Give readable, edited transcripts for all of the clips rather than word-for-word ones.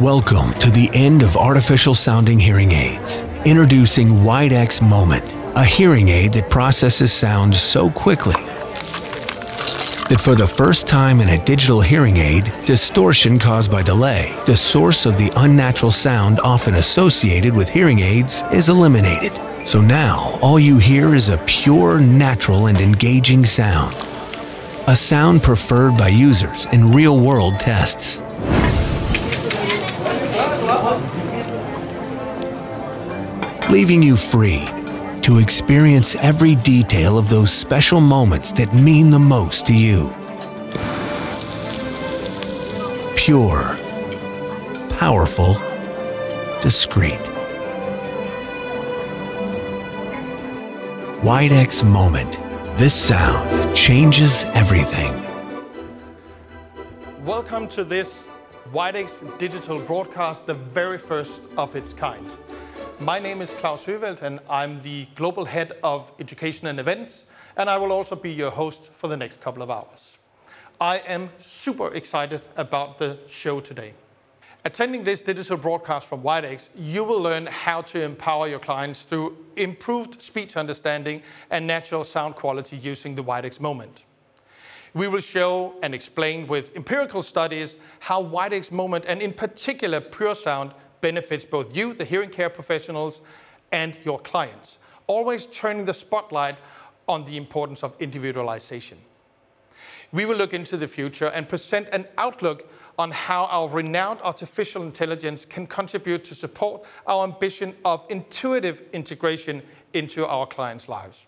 Welcome to the end of artificial sounding hearing aids. Introducing WIDEX Moment, a hearing aid that processes sound so quickly that for the first time in a digital hearing aid, distortion caused by delay, the source of the unnatural sound often associated with hearing aids, is eliminated. So now, all you hear is a pure, natural, and engaging sound. A sound preferred by users in real-world tests. Leaving you free to experience every detail of those special moments that mean the most to you. Pure, powerful, discreet. WIDEX Moment. This sound changes everything. Welcome to this WIDEX digital broadcast, the very first of its kind. My name is Klaus Høvelt and I'm the Global Head of Education and Events, and I will also be your host for the next couple of hours. I am super excited about the show today. Attending this digital broadcast from WIDEX, you will learn how to empower your clients through improved speech understanding and natural sound quality using the WIDEX Moment. We will show and explain with empirical studies how WIDEX Moment, and in particular PureSound, benefits both you, the hearing care professionals, and your clients, always turning the spotlight on the importance of individualization. We will look into the future and present an outlook on how our renowned artificial intelligence can contribute to support our ambition of intuitive integration into our clients' lives.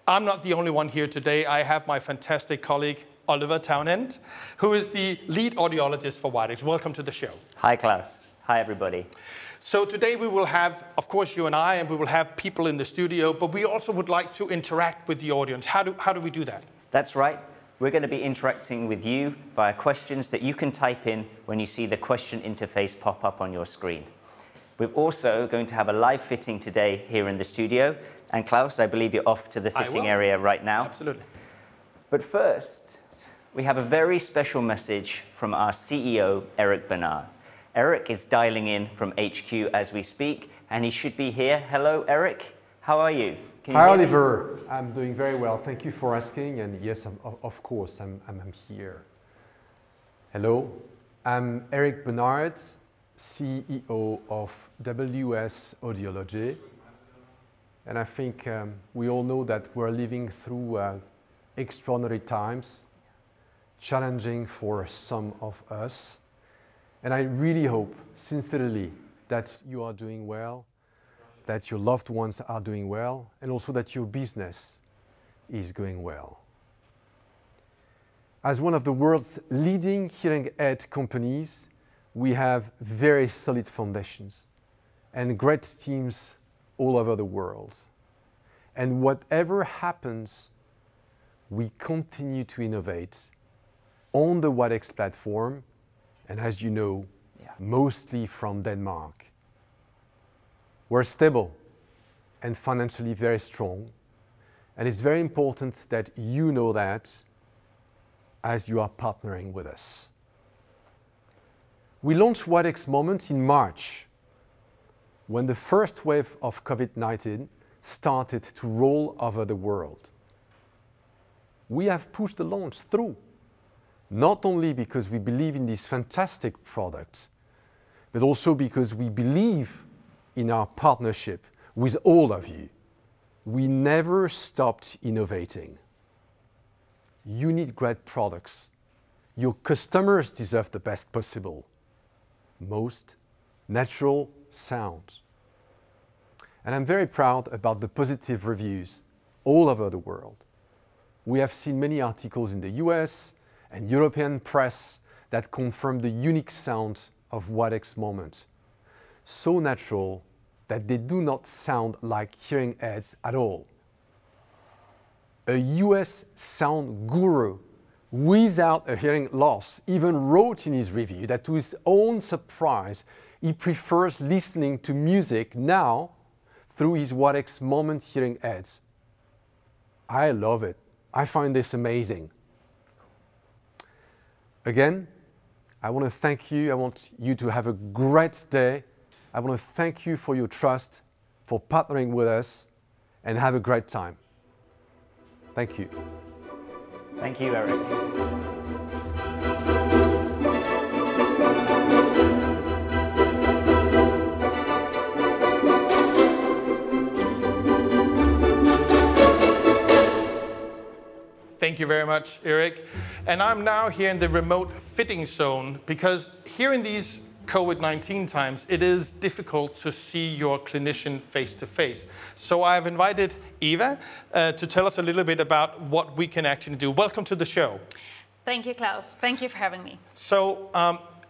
I'm not the only one here today. I have my fantastic colleague, Oliver Townend, who is the lead audiologist for WIDEX. Welcome to the show. Hi, Klaus. Hi, everybody. So today we will have, of course, you and I, and we will have people in the studio, but we also would like to interact with the audience. How do we do that? That's right. We're going to be interacting with you via questions that you can type in when you see the question interface pop up on your screen. We're also going to have a live fitting today here in the studio. And Klaus, I believe you're off to the fitting area right now. Absolutely. But first, we have a very special message from our CEO, Eric Bernard. Eric is dialing in from HQ as we speak, and he should be here. Hello, Eric. How are you? Hi, Oliver. I'm doing very well. Thank you for asking. And yes, of course, I'm here. Hello. I'm Eric Bernard, CEO of WS Audiology. And I think we all know that we're living through extraordinary times, challenging for some of us. And I really hope, sincerely, that you are doing well, that your loved ones are doing well, and also that your business is going well. As one of the world's leading hearing aid companies, we have very solid foundations and great teams all over the world. And whatever happens, we continue to innovate on the WIDEX platform, and as you know, mostly from Denmark. We're stable and financially very strong, and it's very important that you know that as you are partnering with us. We launched WIDEX Moment in March, when the first wave of COVID-19 started to roll over the world. We have pushed the launch through, not only because we believe in this fantastic product, but also because we believe in our partnership with all of you. We never stopped innovating. You need great products. Your customers deserve the best possible, most natural sound. And I'm very proud about the positive reviews all over the world. We have seen many articles in the US and European press that confirm the unique sound of WIDEX Moment. So natural that they do not sound like hearing aids at all. A US sound guru without a hearing loss even wrote in his review that, to his own surprise, he prefers listening to music now through his WIDEX Moment hearing aids. I love it. I find this amazing. Again, I want to thank you. I want you to have a great day. I want to thank you for your trust, for partnering with us, and have a great time. Thank you. Thank you, Eric. Thank you very much, Eric. And I'm now here in the remote fitting zone because here in these COVID-19 times, it is difficult to see your clinician face to face. So I've invited Eva to tell us a little bit about what we can actually do. Welcome to the show. Thank you, Klaus. Thank you for having me. So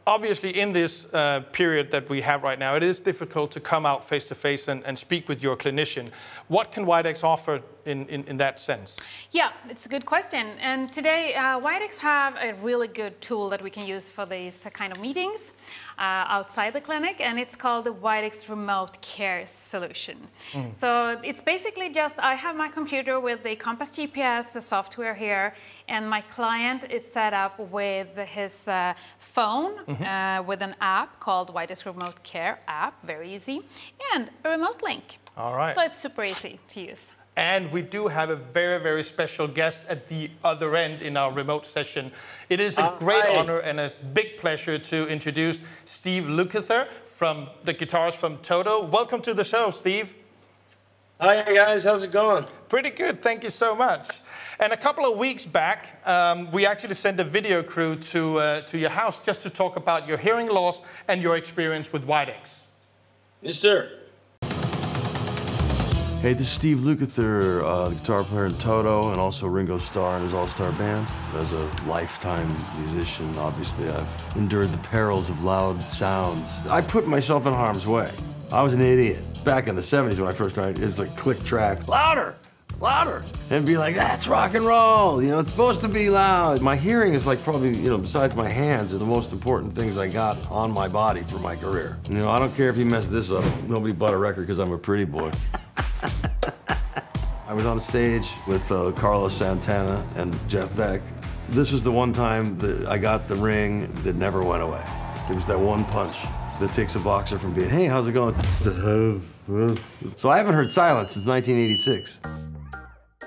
obviously in this period that we have right now, it is difficult to come out face to face and speak with your clinician. What can WIDEX offer in that sense? Yeah, it's a good question. And today, WIDEX have a really good tool that we can use for these kind of meetings outside the clinic, and it's called the WIDEX Remote Care Solution. So it's basically just, I have my computer with the Compass GPS, the software here, and my client is set up with his phone with an app called WIDEX Remote Care app, very easy, and a remote link. All right. So it's super easy to use. And we do have a very, very special guest at the other end in our remote session. It is a great honor and a big pleasure to introduce Steve Lukather, from the guitarist from Toto. Welcome to the show, Steve. Hi guys, how's it going? Pretty good, thank you so much. And a couple of weeks back, we actually sent a video crew to your house just to talk about your hearing loss and your experience with WIDEX. Yes, sir. Hey, this is Steve Lukather, the guitar player in Toto, and also Ringo Starr and his all-star band. As a lifetime musician, obviously, I've endured the perils of loud sounds. I put myself in harm's way. I was an idiot. Back in the 70s when I first started, it was like click tracks. Louder! Louder! And be like, that's rock and roll! You know, it's supposed to be loud. My hearing is like probably, you know, besides my hands, are the most important things I got on my body for my career. You know, I don't care if you mess this up. Nobody bought a record because I'm a pretty boy. I was on stage with Carlos Santana and Jeff Beck. This was the one time that I got the ring that never went away. It was that one punch that takes a boxer from being, hey, how's it going? So I haven't heard silence since 1986.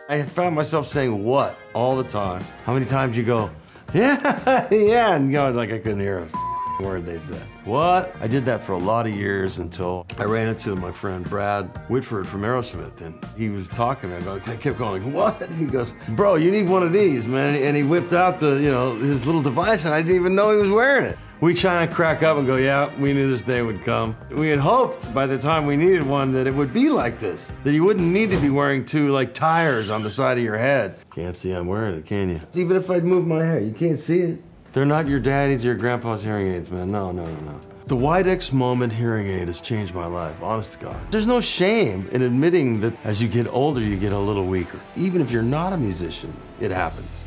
I found myself saying what all the time. How many times you go, yeah, yeah, and going like I couldn't hear a word they said. What? I did that for a lot of years until I ran into my friend Brad Whitford from Aerosmith, and he was talking to me. I kept going, what? He goes, bro, you need one of these, man. And he whipped out the, you know, his little device, and I didn't even know he was wearing it. We kind of crack up and go, yeah, we knew this day would come. We had hoped by the time we needed one that it would be like this, that you wouldn't need to be wearing two like tires on the side of your head. Can't see I'm wearing it, can you? Even if I'd move my hair, you can't see it. They're not your daddy's or your grandpa's hearing aids, man. No, no, no, no. The WIDEX Moment hearing aid has changed my life, honest to God. There's no shame in admitting that as you get older, you get a little weaker. Even if you're not a musician, it happens.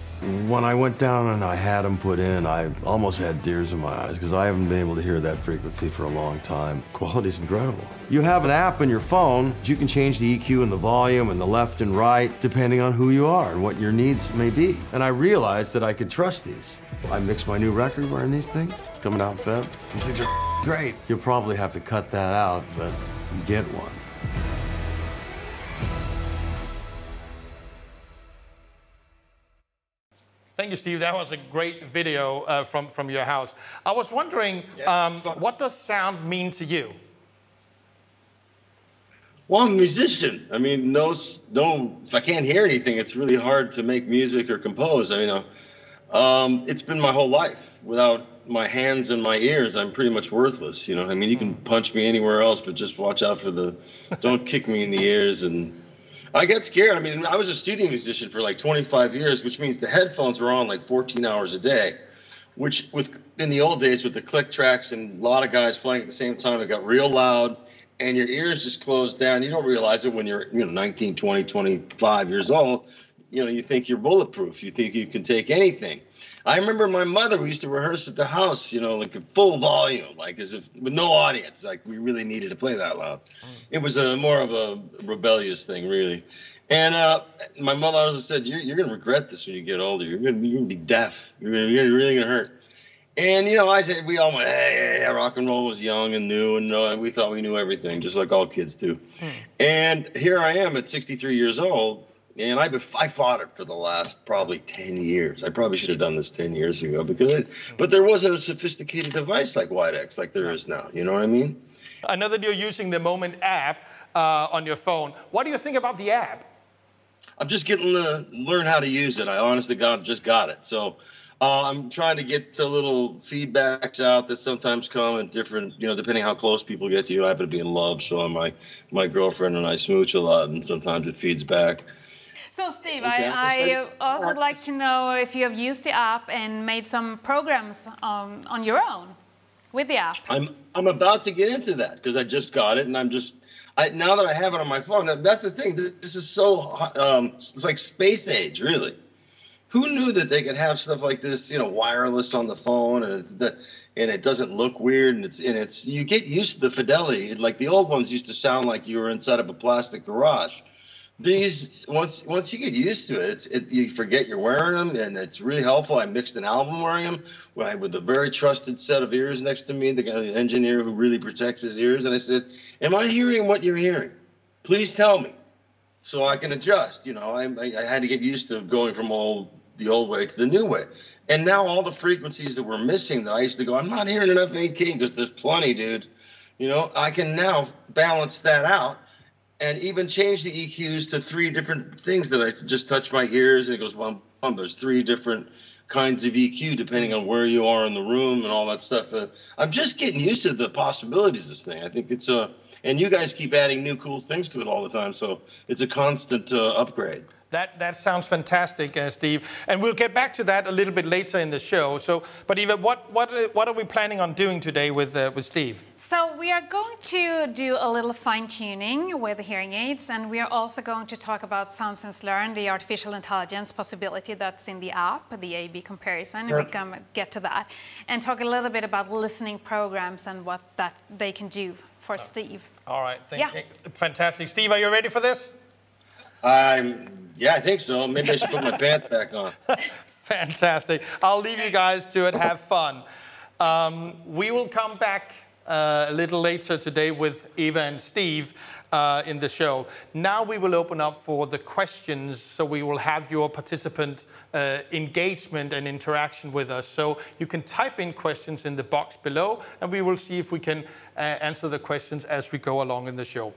When I went down and I had them put in, I almost had tears in my eyes because I haven't been able to hear that frequency for a long time. Quality's incredible. You have an app on your phone, you can change the EQ and the volume and the left and right depending on who you are and what your needs may be. And I realized that I could trust these. I mixed my new record wearing these things. It's coming out in Feb. These things are great. You'll probably have to cut that out, but get one. Thank you, Steve. That was a great video from your house. I was wondering, what does sound mean to you? Well, I'm a musician. I mean, if I can't hear anything, it's really hard to make music or compose. I mean, it's been my whole life. Without my hands and my ears, I'm pretty much worthless. You know, I mean, you can punch me anywhere else, but just watch out for don't kick me in the ears. And I get scared. I mean, I was a studio musician for like 25 years, which means the headphones were on like 14 hours a day, which in the old days with the click tracks and a lot of guys playing at the same time, it got real loud and your ears just closed down. You don't realize it when you're 19, 20, 25 years old. You know, you think you're bulletproof. You think you can take anything. I remember my mother, we used to rehearse at the house, you know, like at full volume, like as if with no audience, like we really needed to play that loud. It was more of a rebellious thing, really. And my mother always said, you're going to regret this when you get older. You're going to be deaf. You're really going to hurt. And, you know, we all went, hey, rock and roll was young and new, and we thought we knew everything, just like all kids do. And here I am at 63 years old, and I fought it for the last probably 10 years. I probably should have done this 10 years ago, but there wasn't a sophisticated device like WIDEX like there is now. You know what I mean? I know that you're using the Moment app on your phone. What do you think about the app? I'm just getting to learn how to use it. I honest to God just got it. So I'm trying to get the little feedbacks out that sometimes come in different, you know, depending how close people get to you. I happen to be in love, so my girlfriend and I smooch a lot, and sometimes it feeds back. So Steve, I also would like to know if you have used the app and made some programs on your own with the app. I'm about to get into that because I just got it, and now that I have it on my phone, that's the thing. This is so it's like space age, really. Who knew that they could have stuff like this, you know, wireless on the phone, and it doesn't look weird, and it's you get used to the fidelity. Like the old ones used to sound like you were inside of a plastic garage. These once you get used to it, you forget you're wearing them, and it's really helpful. I mixed an album wearing them with a very trusted set of ears next to me, the engineer who really protects his ears, and I said, "Am I hearing what you're hearing? Please tell me, so I can adjust." You know, I had to get used to going from the old way to the new way. And now all the frequencies that we're missing that I used to go, I'm not hearing enough 8K because there's plenty, dude. You know, I can now balance that out and even change the EQs to 3 different things that I just touch my ears and it goes, bum, bum. There's 3 different kinds of EQ depending on where you are in the room and all that stuff. I'm just getting used to the possibilities of this thing. I think it's and you guys keep adding new cool things to it all the time. So it's a constant upgrade. That sounds fantastic, Steve. And we'll get back to that a little bit later in the show. So, but Eva, what are we planning on doing today with Steve? So we are going to do a little fine-tuning with the hearing aids, and we are also going to talk about SoundSense Learn, the artificial intelligence possibility that's in the app, the A/B comparison, and we can get to that. And talk a little bit about listening programs and what that they can do for Steve. All right, fantastic. Steve, are you ready for this? Yeah, I think so. Maybe I should put my pants back on. Fantastic. I'll leave you guys to it. Have fun. We will come back a little later today with Eva and Steve in the show. Now we will open up for the questions, so we will have your participant engagement and interaction with us. So you can type in questions in the box below, and we will see if we can answer the questions as we go along in the show.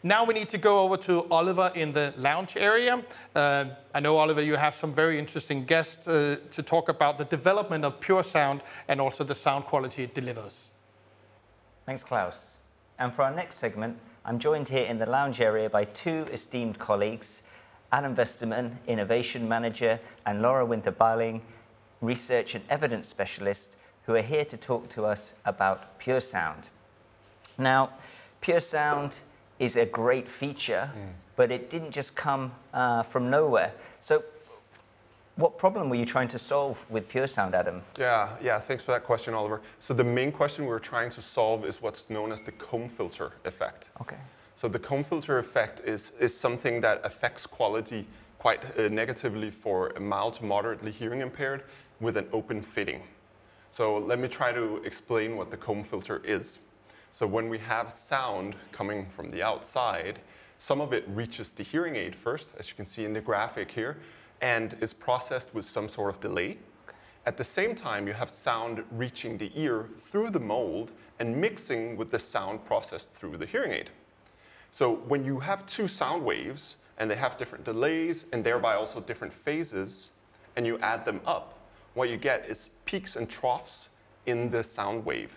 Now we need to go over to Oliver in the lounge area. I know, Oliver, you have some very interesting guests to talk about the development of PureSound and also the sound quality it delivers. Thanks, Klaus. And for our next segment, I'm joined here in the lounge area by 2 esteemed colleagues, Adam Westerman, Innovation Manager, and Laura Winter-Barling, Research and Evidence Specialist, who are here to talk to us about PureSound. Now, PureSound is a great feature, but it didn't just come from nowhere. So what problem were you trying to solve with PureSound, Adam? Yeah, thanks for that question, Oliver. So the main question we're trying to solve is what's known as the comb filter effect. Okay. So the comb filter effect is something that affects quality quite negatively for a mild to moderately hearing impaired with an open fitting. So let me try to explain what the comb filter is. So when we have sound coming from the outside, some of it reaches the hearing aid first, as you can see in the graphic here, and is processed with some sort of delay. At the same time, you have sound reaching the ear through the mold and mixing with the sound processed through the hearing aid. So when you have 2 sound waves, and they have different delays, and thereby also different phases, and you add them up, what you get is peaks and troughs in the sound wave.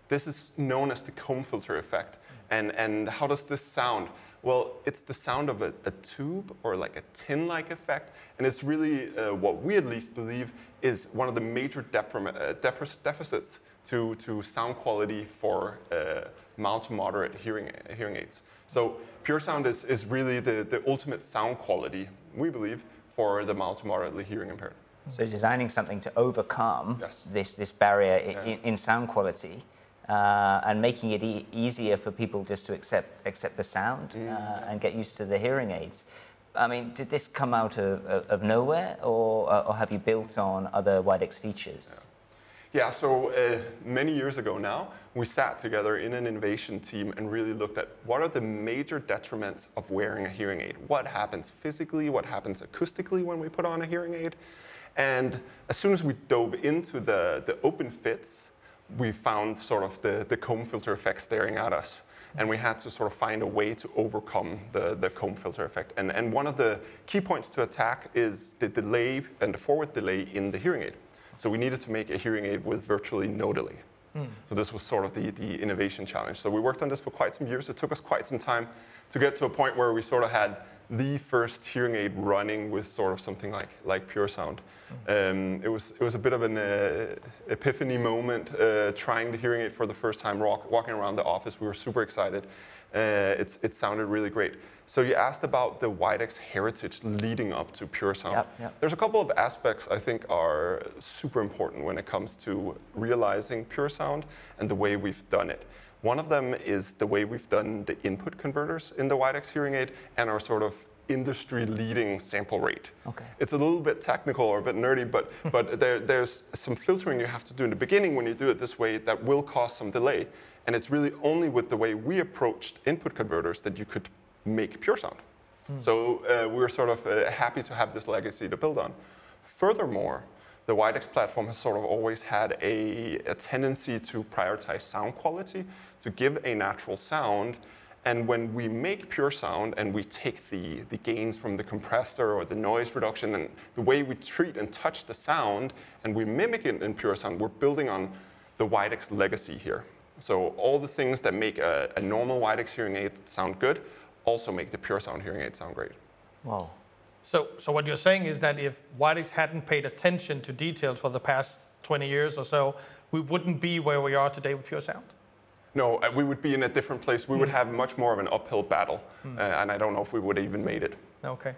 This is known as the comb filter effect. And how does this sound? Well, it's the sound of a tube or like a tin-like effect. And it's really what we at least believe is one of the major deficits to sound quality for mild to moderate hearing aids. So PureSound is really the ultimate sound quality, we believe, for the mild to moderately hearing impaired. So designing something to overcome Yes. this barrier in sound quality. And making it easier for people just to accept the sound and get used to the hearing aids. I mean, did this come out of nowhere, or have you built on other WIDEX features? Yeah, so many years ago now, we sat together in an innovation team and really looked at what are the major detriments of wearing a hearing aid. What happens physically, what happens acoustically when we put on a hearing aid. And as soon as we dove into the open fits, we found sort of the comb filter effect staring at us. And we had to sort of find a way to overcome the comb filter effect. And one of the key points to attack is the delay and the forward delay in the hearing aid. So we needed to make a hearing aid with virtually no delay. So this was sort of the innovation challenge. So we worked on this for quite some years. It took us quite some time to get to a point where we sort of had the first hearing aid running with sort of something like PureSound. It was a bit of an epiphany moment trying the hearing aid for the first time, walking around the office. We were super excited. It sounded really great. So you asked about the WIDEX heritage leading up to PureSound. Yep. There's a couple of aspects I think are super important when it comes to realizing PureSound and the way we've done it. One of them is the way we've done the input converters in the WIDEX hearing aid and our sort of industry-leading sample rate. Okay. It's a little bit technical or a bit nerdy, but there's some filtering you have to do in the beginning when you do it this way that will cause some delay. And it's really only with the way we approached input converters that you could make PureSound. So we're sort of happy to have this legacy to build on. Furthermore, the WIDEX platform has sort of always had a tendency to prioritize sound quality, to give a natural sound. And when we make PureSound and we take the gains from the compressor or the noise reduction and the way we treat and touch the sound and we mimic it in PureSound, we're building on the WIDEX legacy here. So all the things that make a normal WIDEX hearing aid sound good also make the PureSound hearing aid sound great. Wow. So what you're saying is that if WIDEX hadn't paid attention to details for the past 20 years or so, we wouldn't be where we are today with PureSound? No, we would be in a different place. We would have much more of an uphill battle, and I don't know if we would have even made it. Okay,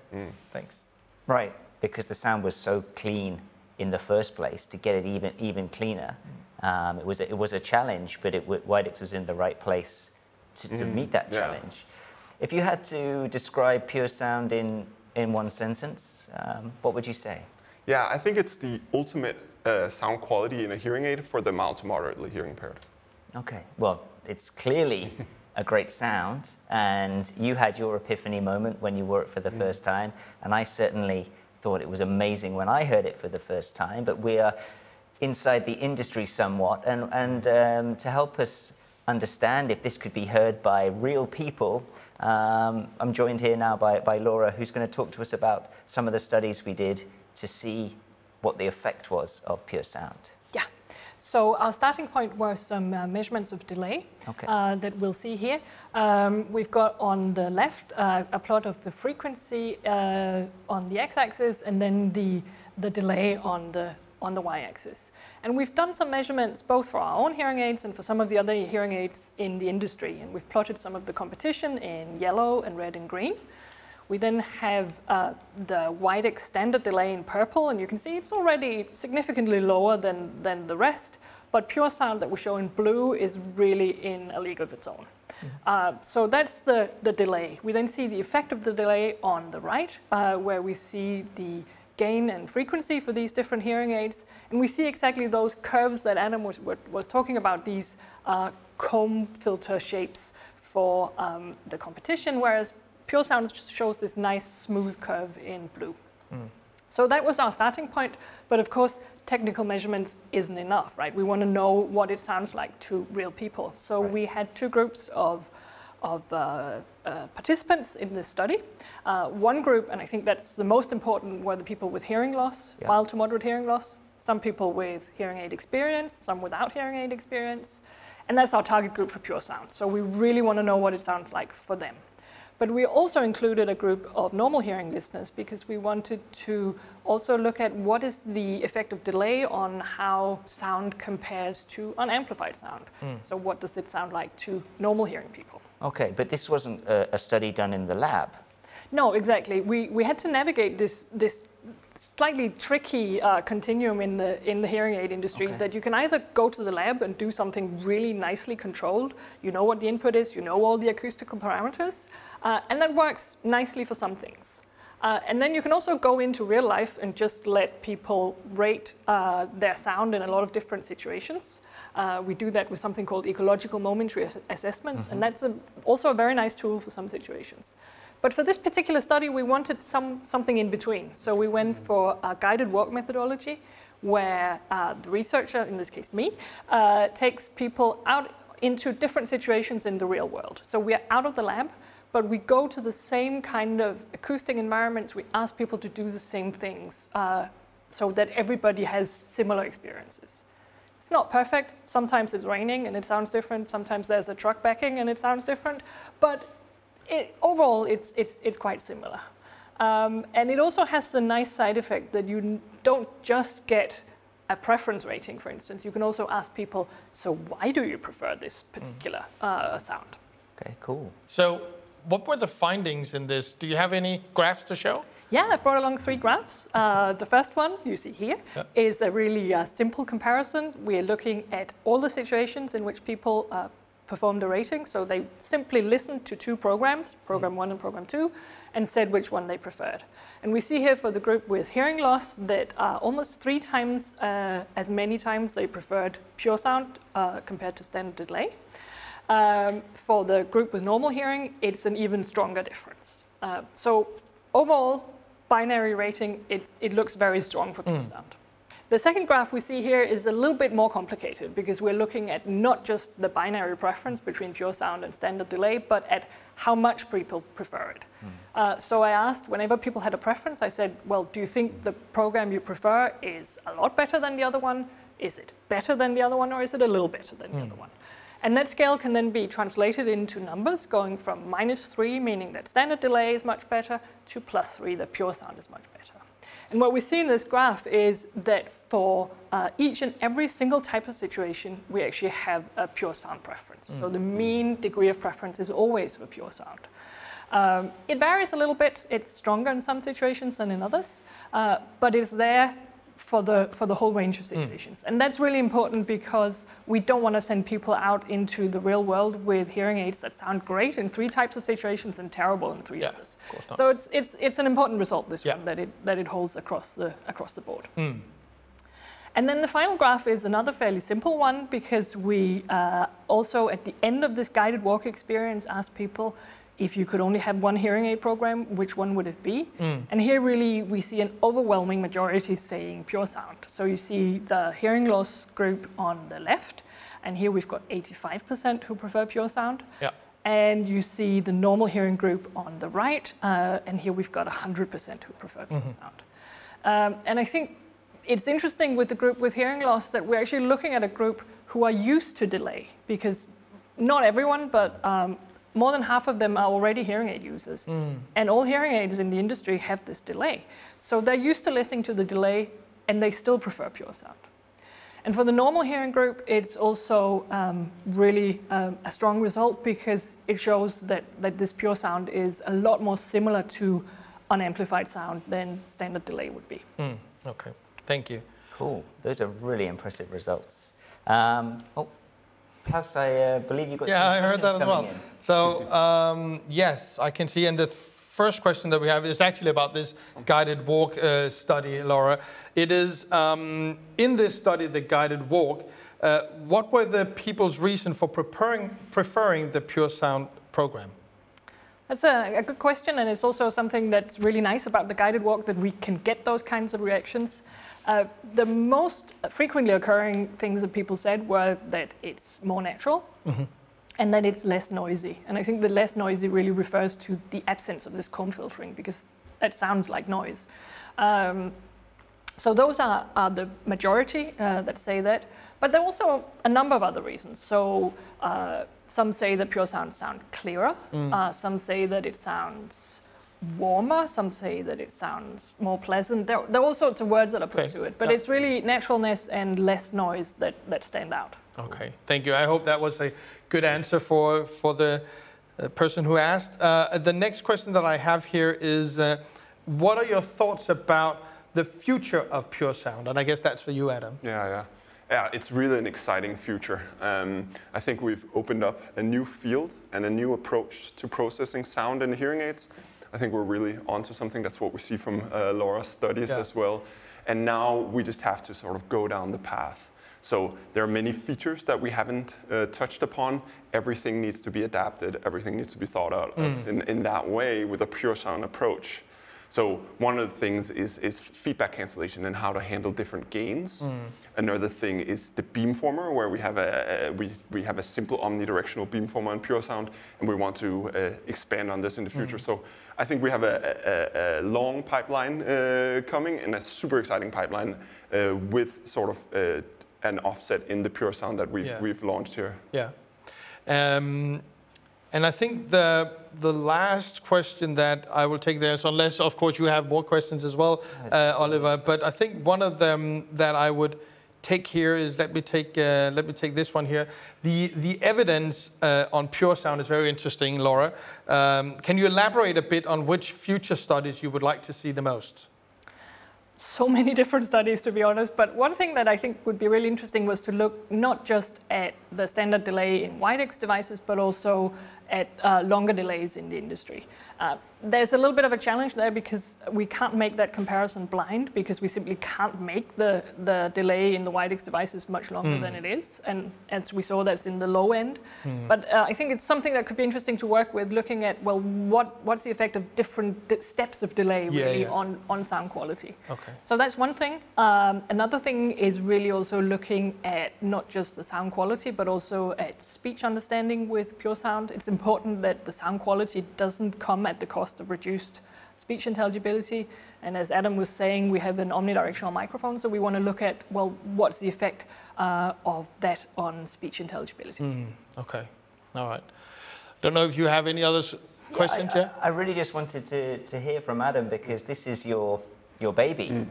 thanks. Right, because the sound was so clean in the first place. To get it even cleaner, it was a challenge, but WIDEX was in the right place to meet that challenge. If you had to describe PureSound in one sentence, what would you say? Yeah, I think it's the ultimate sound quality in a hearing aid for the mild to moderately hearing impaired. Okay, well, it's clearly a great sound, and you had your epiphany moment when you wore it for the first time, and I certainly thought it was amazing when I heard it for the first time, but we are inside the industry somewhat, and to help us understand if this could be heard by real people, I'm joined here now by Laura, who's going to talk to us about some of the studies we did to see what the effect was of PureSound. Yeah, so our starting point was some measurements of delay that we'll see here. We've got on the left a plot of the frequency on the x-axis and then the delay on the y-axis. And we've done some measurements both for our own hearing aids and for some of the other hearing aids in the industry. And we've plotted some of the competition in yellow and red and green. We then have the WIDEX standard delay in purple, and you can see it's already significantly lower than the rest, but PureSound that we show in blue is really in a league of its own. So that's the delay. We then see the effect of the delay on the right, where we see the gain and frequency for these different hearing aids, and we see exactly those curves that Adam was talking about, these comb filter shapes for the competition, whereas PureSound shows this nice smooth curve in blue. So that was our starting point, but of course technical measurements isn't enough, right? We want to know what it sounds like to real people. So we had two groups of participants in this study. One group, and I think that's the most important, were the people with hearing loss, mild to moderate hearing loss, some people with hearing aid experience, some without hearing aid experience, and that's our target group for PureSound. So we really want to know what it sounds like for them. But we also included a group of normal hearing listeners because we wanted to also look at what is the effect of delay on how sound compares to unamplified sound. So what does it sound like to normal hearing people? Okay, but this wasn't a study done in the lab. No, exactly. We had to navigate this slightly tricky continuum in the hearing aid industry that you can either go to the lab and do something really nicely controlled, you know what the input is, you know all the acoustical parameters, and that works nicely for some things. And then you can also go into real life and just let people rate their sound in a lot of different situations. We do that with something called ecological momentary assessments, and that's also a very nice tool for some situations. But for this particular study, we wanted something in between. So we went for a guided walk methodology, where the researcher, in this case me, takes people out into different situations in the real world. So we are out of the lab, but we go to the same kind of acoustic environments. We ask people to do the same things so that everybody has similar experiences. It's not perfect. Sometimes it's raining and it sounds different. Sometimes there's a truck backing and it sounds different. But overall, it's quite similar. And it also has the nice side effect that you don't just get a preference rating, for instance. You can also ask people, so why do you prefer this particular sound? Okay, cool. So what were the findings in this? Do you have any graphs to show? Yeah, I've brought along 3 graphs. The first one, you see here, is a really simple comparison. We are looking at all the situations in which people performed a rating. So they simply listened to 2 programs, program 1 and program 2, and said which one they preferred. And we see here for the group with hearing loss that almost 3 times as many times they preferred PureSound compared to standard delay. For the group with normal hearing, it's an even stronger difference. So overall, binary rating, it looks very strong for PureSound. The second graph we see here is a little bit more complicated because we're looking at not just the binary preference between PureSound and standard delay, but at how much people prefer it. So I asked, whenever people had a preference, I said, well, do you think the program you prefer is a lot better than the other one? Is it better than the other one, or is it a little better than the other one? And that scale can then be translated into numbers, going from -3, meaning that standard delay is much better, to +3, that PureSound is much better. And what we see in this graph is that for each and every single type of situation, we actually have a PureSound preference. So the mean degree of preference is always for PureSound. It varies a little bit. It's stronger in some situations than in others, but it's there for the whole range of situations. And that's really important because we don't want to send people out into the real world with hearing aids that sound great in 3 types of situations and terrible in 3 others. So it's an important result, this one, that it holds across the board. And then the final graph is another fairly simple one because we also at the end of this guided walk experience asked people, if you could only have 1 hearing aid program, which one would it be? And here really we see an overwhelming majority saying PureSound. So you see the hearing loss group on the left, and here we've got 85% who prefer PureSound. And you see the normal hearing group on the right, and here we've got 100% who prefer PureSound. And I think it's interesting with the group with hearing loss that we're actually looking at a group who are used to delay, because not everyone, but more than half of them are already hearing aid users. And all hearing aids in the industry have this delay. So they're used to listening to the delay, and they still prefer PureSound. And for the normal hearing group, it's also really a strong result because it shows that this PureSound is a lot more similar to unamplified sound than standard delay would be. Okay, thank you. Cool, those are really impressive results. Klaus, I believe you got some questions. I heard that as well. In. So yes, I can see. And the first question that we have is actually about this guided walk study, Laura. It is in this study, the guided walk. What were the people's reason for preferring the PureSound program? That's a good question, and it's also something that's really nice about the guided walk, that we can get those kinds of reactions. The most frequently occurring things that people said were that it's more natural and that it's less noisy. And I think the less noisy really refers to the absence of this comb filtering, because that sounds like noise. So those are the majority that say that. But there are also a number of other reasons. So some say that PureSound sound clearer. Some say that it sounds warmer. Some say that it sounds more pleasant. There are all sorts of words that are put to it. But it's really naturalness and less noise that stand out. Okay, thank you. I hope that was a good answer for the person who asked. The next question that I have here is, what are your thoughts about the future of PureSound? And I guess that's for you, Adam. Yeah, it's really an exciting future. I think we've opened up a new field and a new approach to processing sound in hearing aids. I think we're really onto something. That's what we see from Laura's studies as well. And now we just have to sort of go down the path. So there are many features that we haven't touched upon. Everything needs to be adapted. Everything needs to be thought out of in that way with a PureSound approach. So one of the things is feedback cancellation and how to handle different gains. Another thing is the beamformer, where we have a simple omnidirectional beamformer in PureSound, and we want to expand on this in the future. So I think we have a long pipeline coming, and a super exciting pipeline with sort of an offset in the PureSound that we've launched here. Yeah. And I think the last question that I will take there, so unless of course you have more questions as well, Oliver, but I think one of them that I would take here is, let me take this one here. The evidence on PureSound is very interesting, Laura. Can you elaborate a bit on which future studies you would like to see the most? So many different studies, to be honest, but one thing that I think would be really interesting was to look not just at the standard delay in WIDEX devices, but also at longer delays in the industry. There's a little bit of a challenge there because we can't make that comparison blind, because we simply can't make the delay in the WIDEX devices much longer than it is, and as we saw, that's in the low end. But I think it's something that could be interesting to work with, looking at, well, what's the effect of different steps of delay really on sound quality. Okay. So that's one thing. Another thing is really also looking at not just the sound quality, but also at speech understanding with PureSound. It's important that the sound quality doesn't come at the cost of reduced speech intelligibility. And as Adam was saying, we have an omnidirectional microphone, so we want to look at, well, what's the effect of that on speech intelligibility. Okay, all right. Don't know if you have any other questions, I really just wanted to hear from Adam, because this is your baby.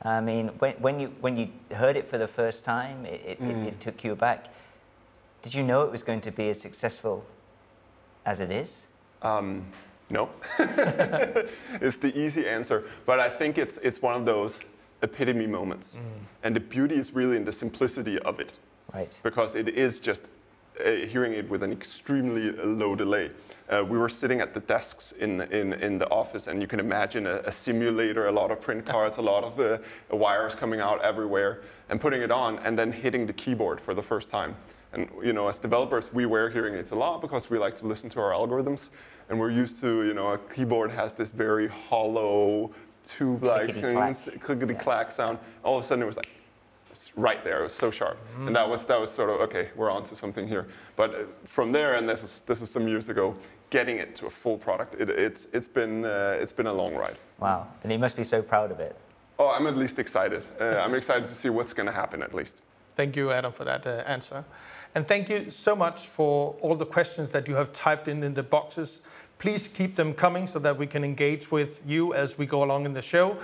I mean, when you heard it for the first time, it took you aback. Did you know it was going to be as successful as it is? No. It's the easy answer. But I think it's one of those epitome moments. And the beauty is really in the simplicity of it. Right. Because it is just hearing it with an extremely low delay. We were sitting at the desks in the office, and you can imagine a simulator, a lot of print cards, a lot of wires coming out everywhere, and putting it on, and then hitting the keyboard for the first time. And you know, as developers, we wear hearing aids a lot because we like to listen to our algorithms, and we're used to, you know, a keyboard has this very hollow, tube-like clickety-clack sound. All of a sudden, it was like right there. It was so sharp, and that was sort of, okay, we're onto something here. But from there, and this is some years ago, getting it to a full product, it's been a long ride. Wow, and you must be so proud of it. Oh, I'm at least excited. I'm excited to see what's going to happen, at least. Thank you, Adam, for that answer. And thank you so much for all the questions that you have typed in the boxes. Please keep them coming so that we can engage with you as we go along in the show.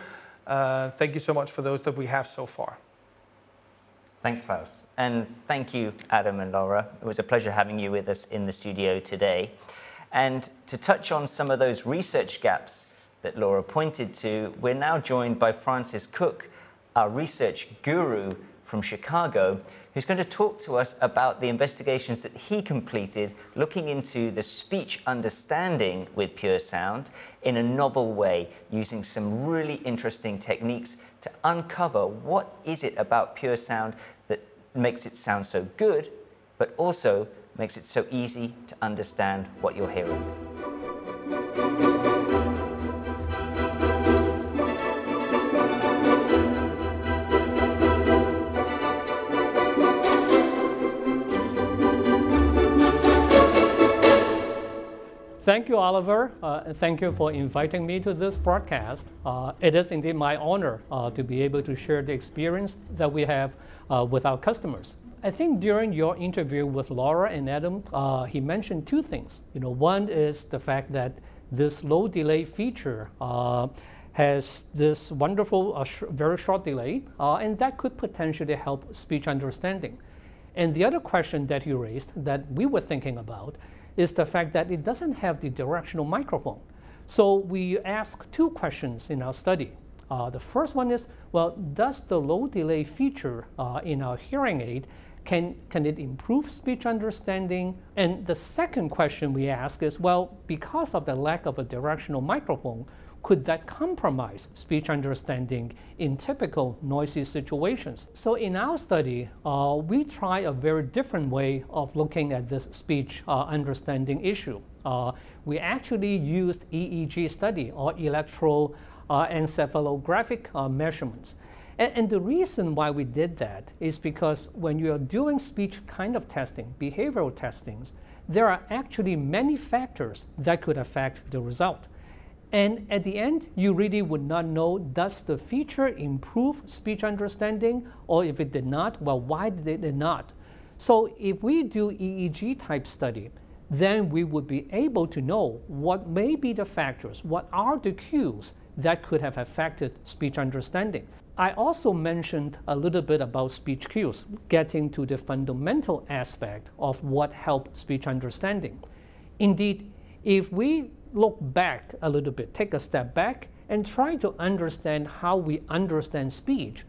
Thank you so much for those that we have so far. Thanks, Klaus. And thank you, Adam and Laura. It was a pleasure having you with us in the studio today. And to touch on some of those research gaps that Laura pointed to, we're now joined by Francis Cook, our research guru from Chicago, who's going to talk to us about the investigations that he completed looking into the speech understanding with PureSound in a novel way, using some really interesting techniques to uncover what is it about PureSound that makes it sound so good, but also makes it so easy to understand what you're hearing. Thank you, Oliver, and thank you for inviting me to this broadcast. It is indeed my honor to be able to share the experience that we have with our customers. I think during your interview with Laura and Adam, he mentioned two things. You know, one is the fact that this low delay feature has this wonderful, very short delay, and that could potentially help speech understanding. And the other question that he raised that we were thinking about is the fact that it doesn't have the directional microphone. So we asked two questions in our study. The first one is, well, does the low delay feature in our hearing aid Can it improve speech understanding? And the second question we ask is, well, because of the lack of a directional microphone, could that compromise speech understanding in typical noisy situations? So in our study, we try a very different way of looking at this speech understanding issue. We actually used EEG study, or electroencephalographic measurements. And the reason why we did that is because when you are doing speech kind of testing, behavioral testings, there are actually many factors that could affect the result. And at the end, you really would not know, does the feature improve speech understanding? Or if it did not, well, why did it not? So if we do EEG type study, then we would be able to know what may be the factors, what are the cues that could have affected speech understanding. I also mentioned a little bit about speech cues, getting to the fundamental aspect of what helps speech understanding. Indeed, if we look back a little bit, take a step back, and try to understand how we understand speech,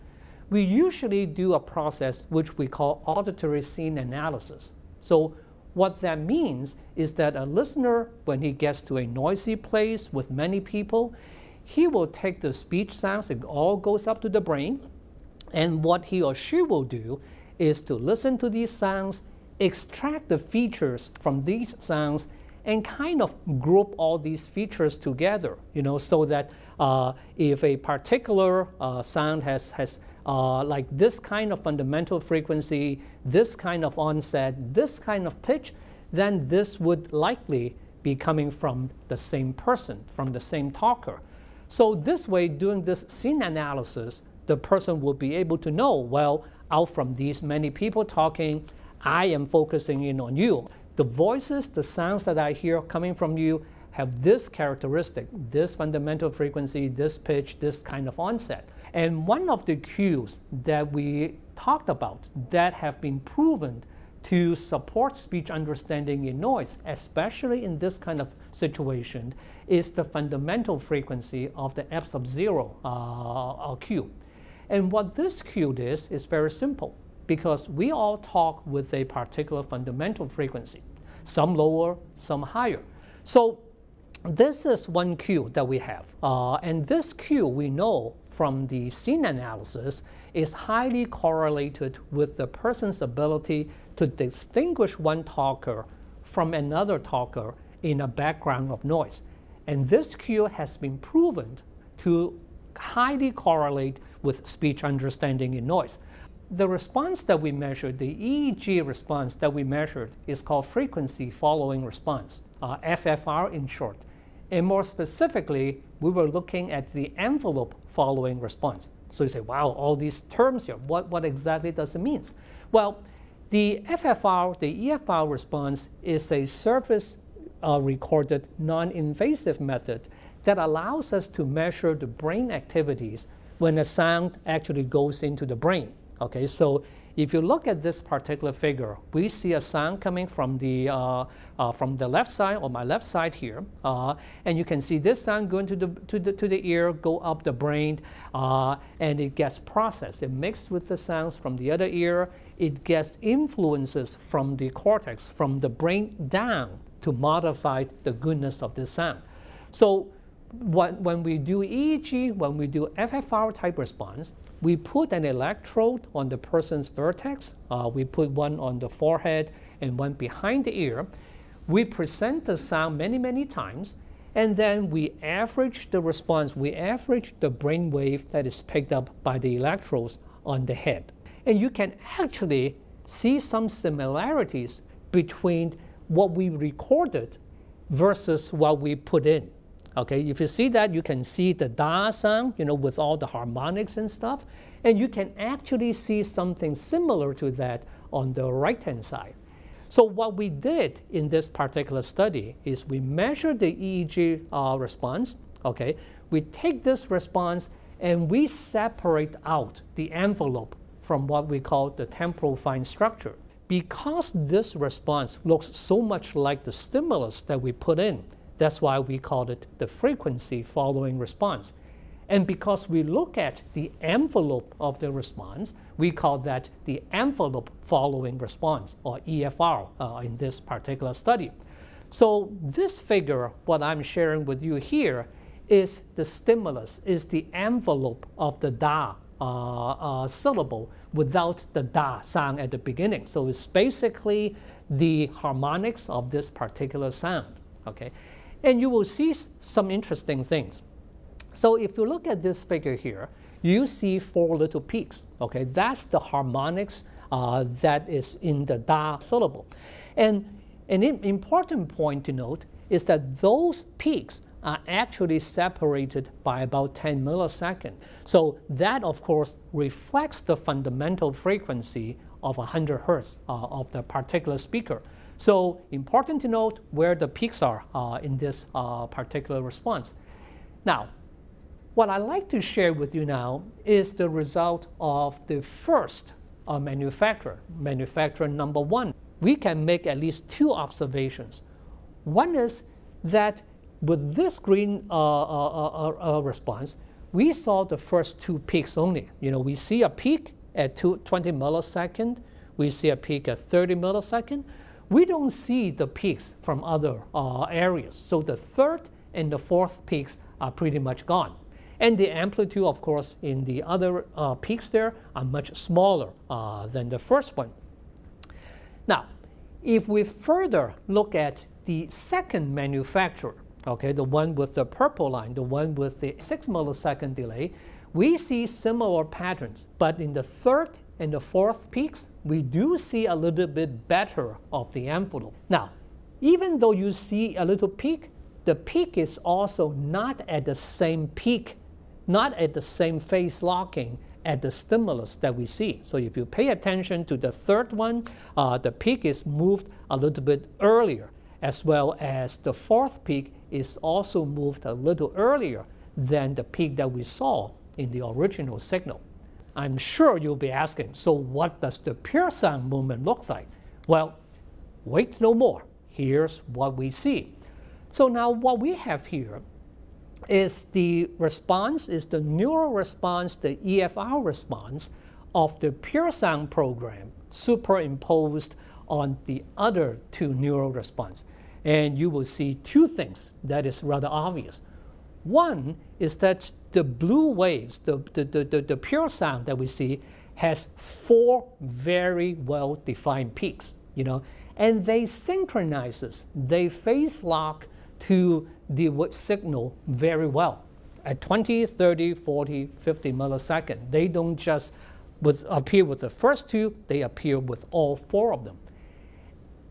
we usually do a process which we call auditory scene analysis. So what that means is that a listener, when he gets to a noisy place with many people, he will take the speech sounds, it all goes up to the brain, and what he or she will do is to listen to these sounds, extract the features from these sounds, and kind of group all these features together, so that if a particular sound has like this kind of fundamental frequency, this kind of onset, this kind of pitch, then this would likely be coming from the same person, from the same talker. So this way, doing this scene analysis, the person will be able to know, well, out from these many people talking, I am focusing in on you. The voices, the sounds that I hear coming from you have this characteristic, this fundamental frequency, this pitch, this kind of onset. And one of the cues that we talked about that have been proven to support speech understanding in noise, especially in this kind of situation, is the fundamental frequency of the F sub 0 cue. And what this cue is very simple, because we all talk with a particular fundamental frequency, some lower, some higher. So this is one cue that we have. And this cue, we know from the scene analysis, is highly correlated with the person's ability to distinguish one talker from another talker in a background of noise. And this cue has been proven to highly correlate with speech understanding in noise. The response that we measured, the EEG response that we measured, is called frequency following response, FFR in short. And more specifically, we were looking at the envelope following response. So you say, wow, all these terms here, what exactly does it mean? Well, the FFR, the EFR response is a surface recorded non-invasive method that allows us to measure the brain activities when a sound actually goes into the brain. Okay, so if you look at this particular figure, we see a sound coming from the left side, or my left side here, and you can see this sound going to the ear, go up the brain, and it gets processed. It mixed with the sounds from the other ear. It gets influences from the cortex, from the brain down, to modify the goodness of this sound. So when we do EEG, when we do FFR type response, we put an electrode on the person's vertex. We put one on the forehead and one behind the ear. We present the sound many, many times, and then we average the response. We average the brain wave that is picked up by the electrodes on the head. And you can actually see some similarities between what we recorded versus what we put in. Okay, if you see that, you can see the da sound, with all the harmonics and stuff, and you can actually see something similar to that on the right-hand side. So what we did in this particular study is we measured the EEG response. Okay, we take this response and we separate out the envelope from what we call the temporal fine structure. Because this response looks so much like the stimulus that we put in, that's why we called it the frequency following response. And because we look at the envelope of the response, we call that the envelope following response, or EFR, in this particular study. So this figure, what I'm sharing with you here, is the stimulus, is the envelope of the da syllable without the da sound at the beginning. So it's basically the harmonics of this particular sound. Okay, and you will see some interesting things. So if you look at this figure here, you see 4 little peaks. Okay, that's the harmonics that is in the da syllable. And an important point to note is that those peaks are actually separated by about 10 milliseconds. So that, of course, reflects the fundamental frequency of 100 hertz of the particular speaker. So important to note where the peaks are in this particular response. Now, what I'd like to share with you now is the result of the first manufacturer number 1. We can make at least 2 observations. One is that with this green response, we saw the first 2 peaks only. We see a peak at 20 milliseconds. We see a peak at 30 milliseconds. We don't see the peaks from other areas. So the third and the fourth peaks are pretty much gone. And the amplitude, of course, in the other peaks there are much smaller than the first one. Now, if we further look at the second manufacturer, okay, the one with the purple line, the one with the 6 millisecond delay, we see similar patterns. But in the third and the fourth peaks, we do see a little bit better of the envelope. Now, even though you see a little peak, the peak is also not at the same peak, not at the same phase locking at the stimulus that we see. So if you pay attention to the third one, the peak is moved a little bit earlier, as well as the fourth peak is also moved a little earlier than the peak that we saw in the original signal. I'm sure you'll be asking, so what does the PureSound movement look like? Well, wait no more. Here's what we see. So now what we have here is the response, is the neural response, the EFR response of the PureSound program superimposed on the other 2 neural response. And you will see 2 things that is rather obvious. One is that the blue waves, the PureSound that we see, has 4 very well-defined peaks, and they synchronizes, they phase lock to the signal very well. At 20, 30, 40, 50 milliseconds, they don't just appear with the first 2, they appear with all 4 of them.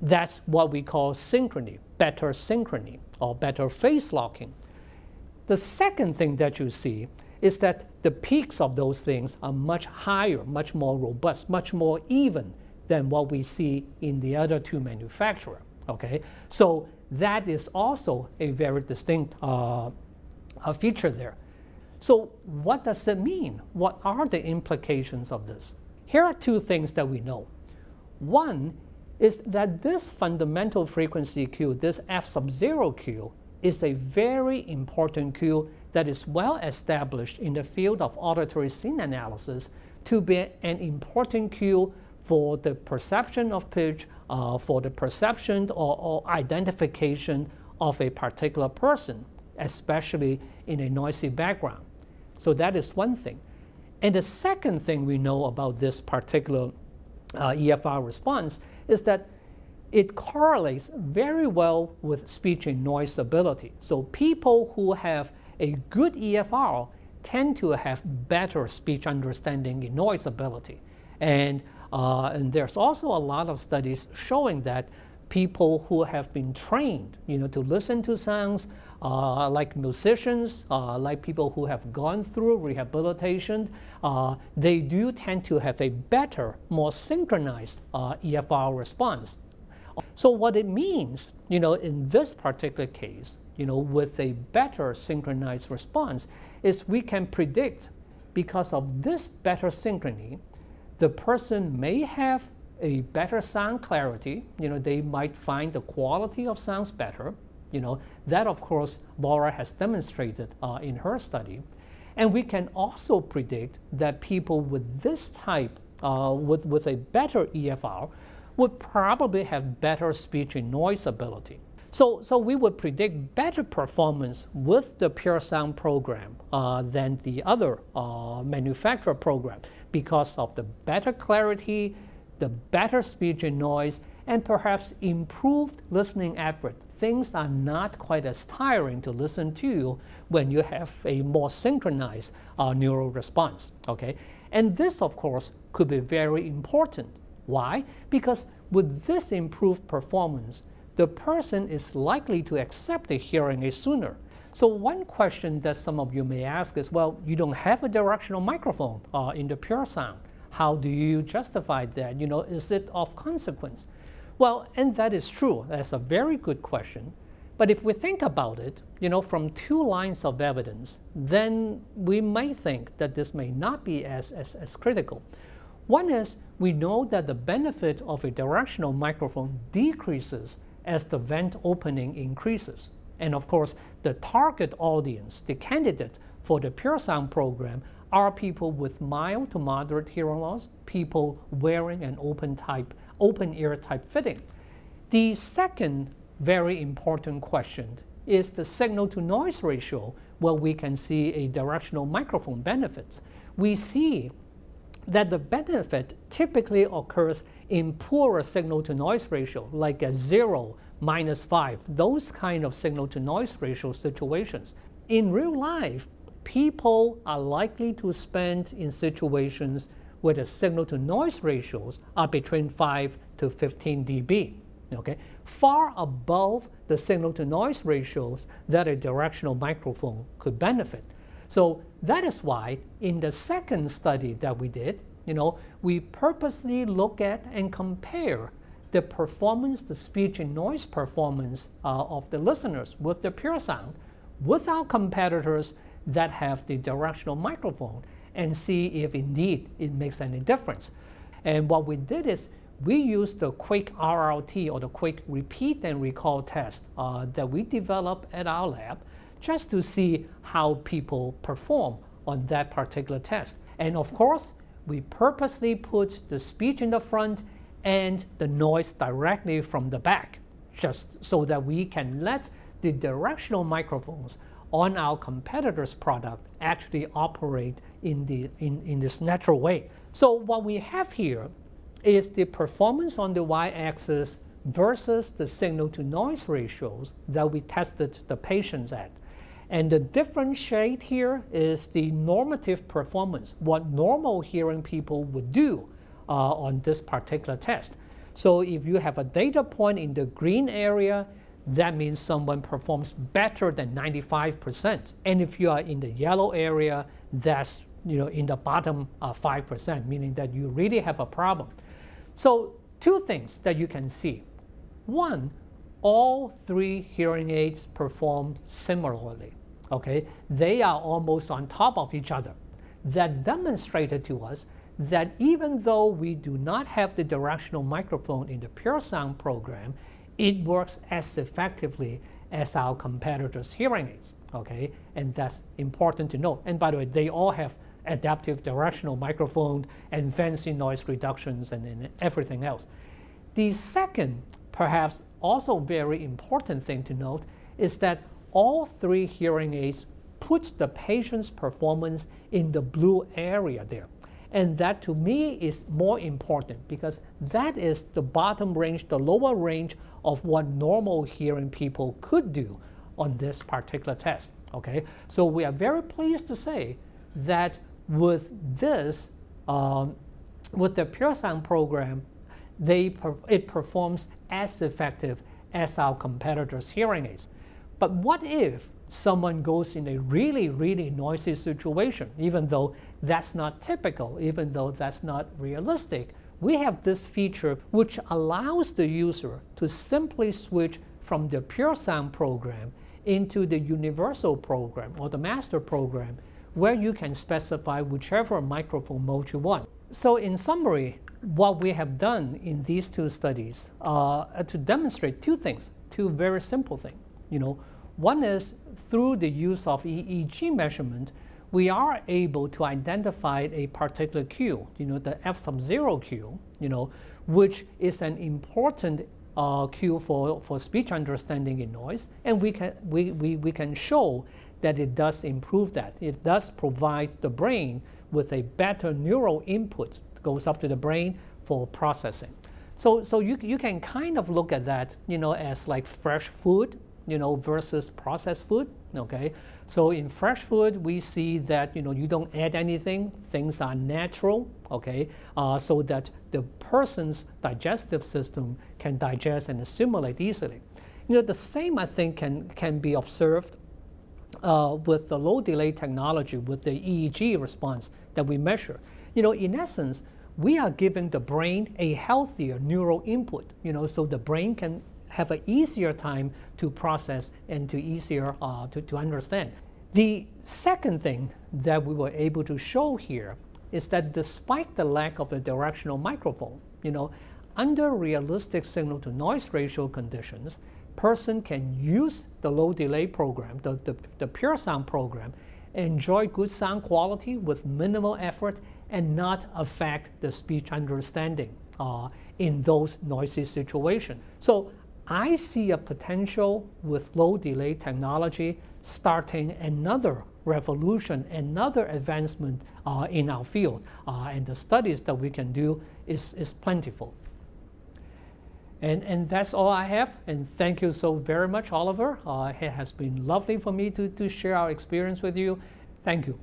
That's what we call synchrony, better synchrony, or better phase locking. The second thing that you see is that the peaks of those things are much higher, much more robust, much more even than what we see in the other 2 manufacturers. Okay, so that is also a very distinct feature there. So what does it mean? What are the implications of this? Here are 2 things that we know. One is that this fundamental frequency Q, this F sub 0 Q, is a very important Q that is well established in the field of auditory scene analysis to be an important Q for the perception of pitch, for the perception or identification of a particular person, especially in a noisy background. So that is one thing. And the second thing we know about this particular EFR response is that it correlates very well with speech and noise ability. So people who have a good EFR tend to have better speech understanding and noise ability. And there's also a lot of studies showing that people who have been trained, to listen to sounds, like musicians, like people who have gone through rehabilitation, they do tend to have a better, more synchronized EFR response. So what it means, in this particular case, with a better synchronized response, is we can predict, because of this better synchrony, the person may have a better sound clarity. They might find the quality of sounds better. That, of course, Laura has demonstrated in her study. And we can also predict that people with this type, with a better EFR, would probably have better speech and noise ability. So we would predict better performance with the PureSound program than the other manufacturer program because of the better clarity, the better speech and noise, and perhaps improved listening effort. Things are not quite as tiring to listen to when you have a more synchronized neural response, okay? And this, of course, could be very important. Why? Because with this improved performance, the person is likely to accept the hearing aid sooner. So one question that some of you may ask is, well, you don't have a directional microphone in the PureSound. How do you justify that? You know, is it of consequence? Well, and that is true. That's a very good question. But if we think about it, you know, from two lines of evidence, then we might think that this may not be as critical. One is we know that the benefit of a directional microphone decreases as the vent opening increases. And of course, the target audience, the candidate for the PureSound program, are people with mild to moderate hearing loss, people wearing an open ear type fitting. The second very important question is the signal to noise ratio, where we can see a directional microphone benefit. We see that the benefit typically occurs in poorer signal-to-noise ratio, like a 0, -5, those kind of signal-to-noise ratio situations. In real life, people are likely to spend in situations where the signal-to-noise ratios are between 5 to 15 dB, okay? Far above the signal-to-noise ratios that a directional microphone could benefit. So that is why in the second study that we did, you know, we purposely look at and compare the performance, the speech and noise performance of the listeners with the PureSound with our competitors that have the directional microphone and see if indeed it makes any difference. And what we did is we used the quick RRT, or the quick repeat and recall test that we developed at our lab, just to see how people perform on that particular test. And of course, we purposely put the speech in the front and the noise directly from the back, just so that we can let the directional microphones on our competitors' product actually operate in this natural way. So what we have here is the performance on the y-axis versus the signal-to-noise ratios that we tested the patients at. And the different shade here is the normative performance, what normal hearing people would do on this particular test. So if you have a data point in the green area, that means someone performs better than 95%. And if you are in the yellow area, that's in the bottom 5%, meaning that you really have a problem. So two things that you can see. One, all three hearing aids perform similarly. Okay, they are almost on top of each other. That demonstrated to us that even though we do not have the directional microphone in the PureSound program, it works as effectively as our competitors' hearing aids. Okay, and that's important to note. And by the way, they all have adaptive directional microphone and fancy noise reductions and everything else. The second, perhaps also very important thing to note, is that all three hearing aids put the patient's performance in the blue area there. And that to me is more important because that is the bottom range, the lower range of what normal hearing people could do on this particular test. Okay, so we are very pleased to say that with this, with the PureSound program, it performs as effective as our competitors' hearing aids. But what if someone goes in a really, really noisy situation, even though that's not typical, even though that's not realistic? We have this feature which allows the user to simply switch from the PureSound program into the universal program or the master program, where you can specify whichever microphone mode you want. So in summary, what we have done in these two studies to demonstrate two things, two very simple things. One is through the use of EEG measurement, we are able to identify a particular cue, the F sub 0 cue, which is an important cue for speech understanding in noise, and we can show that it does improve that. It does provide the brain with a better neural input that goes up to the brain for processing. So you can kind of look at that, as like fresh food, versus processed food. Okay, so in fresh food we see that you don't add anything, things are natural. Okay, so that the person's digestive system can digest and assimilate easily. The same I think can be observed with the low delay technology, with the EEG response that we measure. In essence, we are giving the brain a healthier neural input, so the brain can have an easier time to process and to easier to understand. The second thing that we were able to show here is that despite the lack of a directional microphone, under realistic signal to noise ratio conditions, person can use the low delay program, the PureSound program, enjoy good sound quality with minimal effort and not affect the speech understanding in those noisy situations. So I see a potential with low delay technology starting another revolution, another advancement in our field. And the studies that we can do is plentiful. And that's all I have. And thank you so very much, Oliver. It has been lovely for me to share our experience with you. Thank you.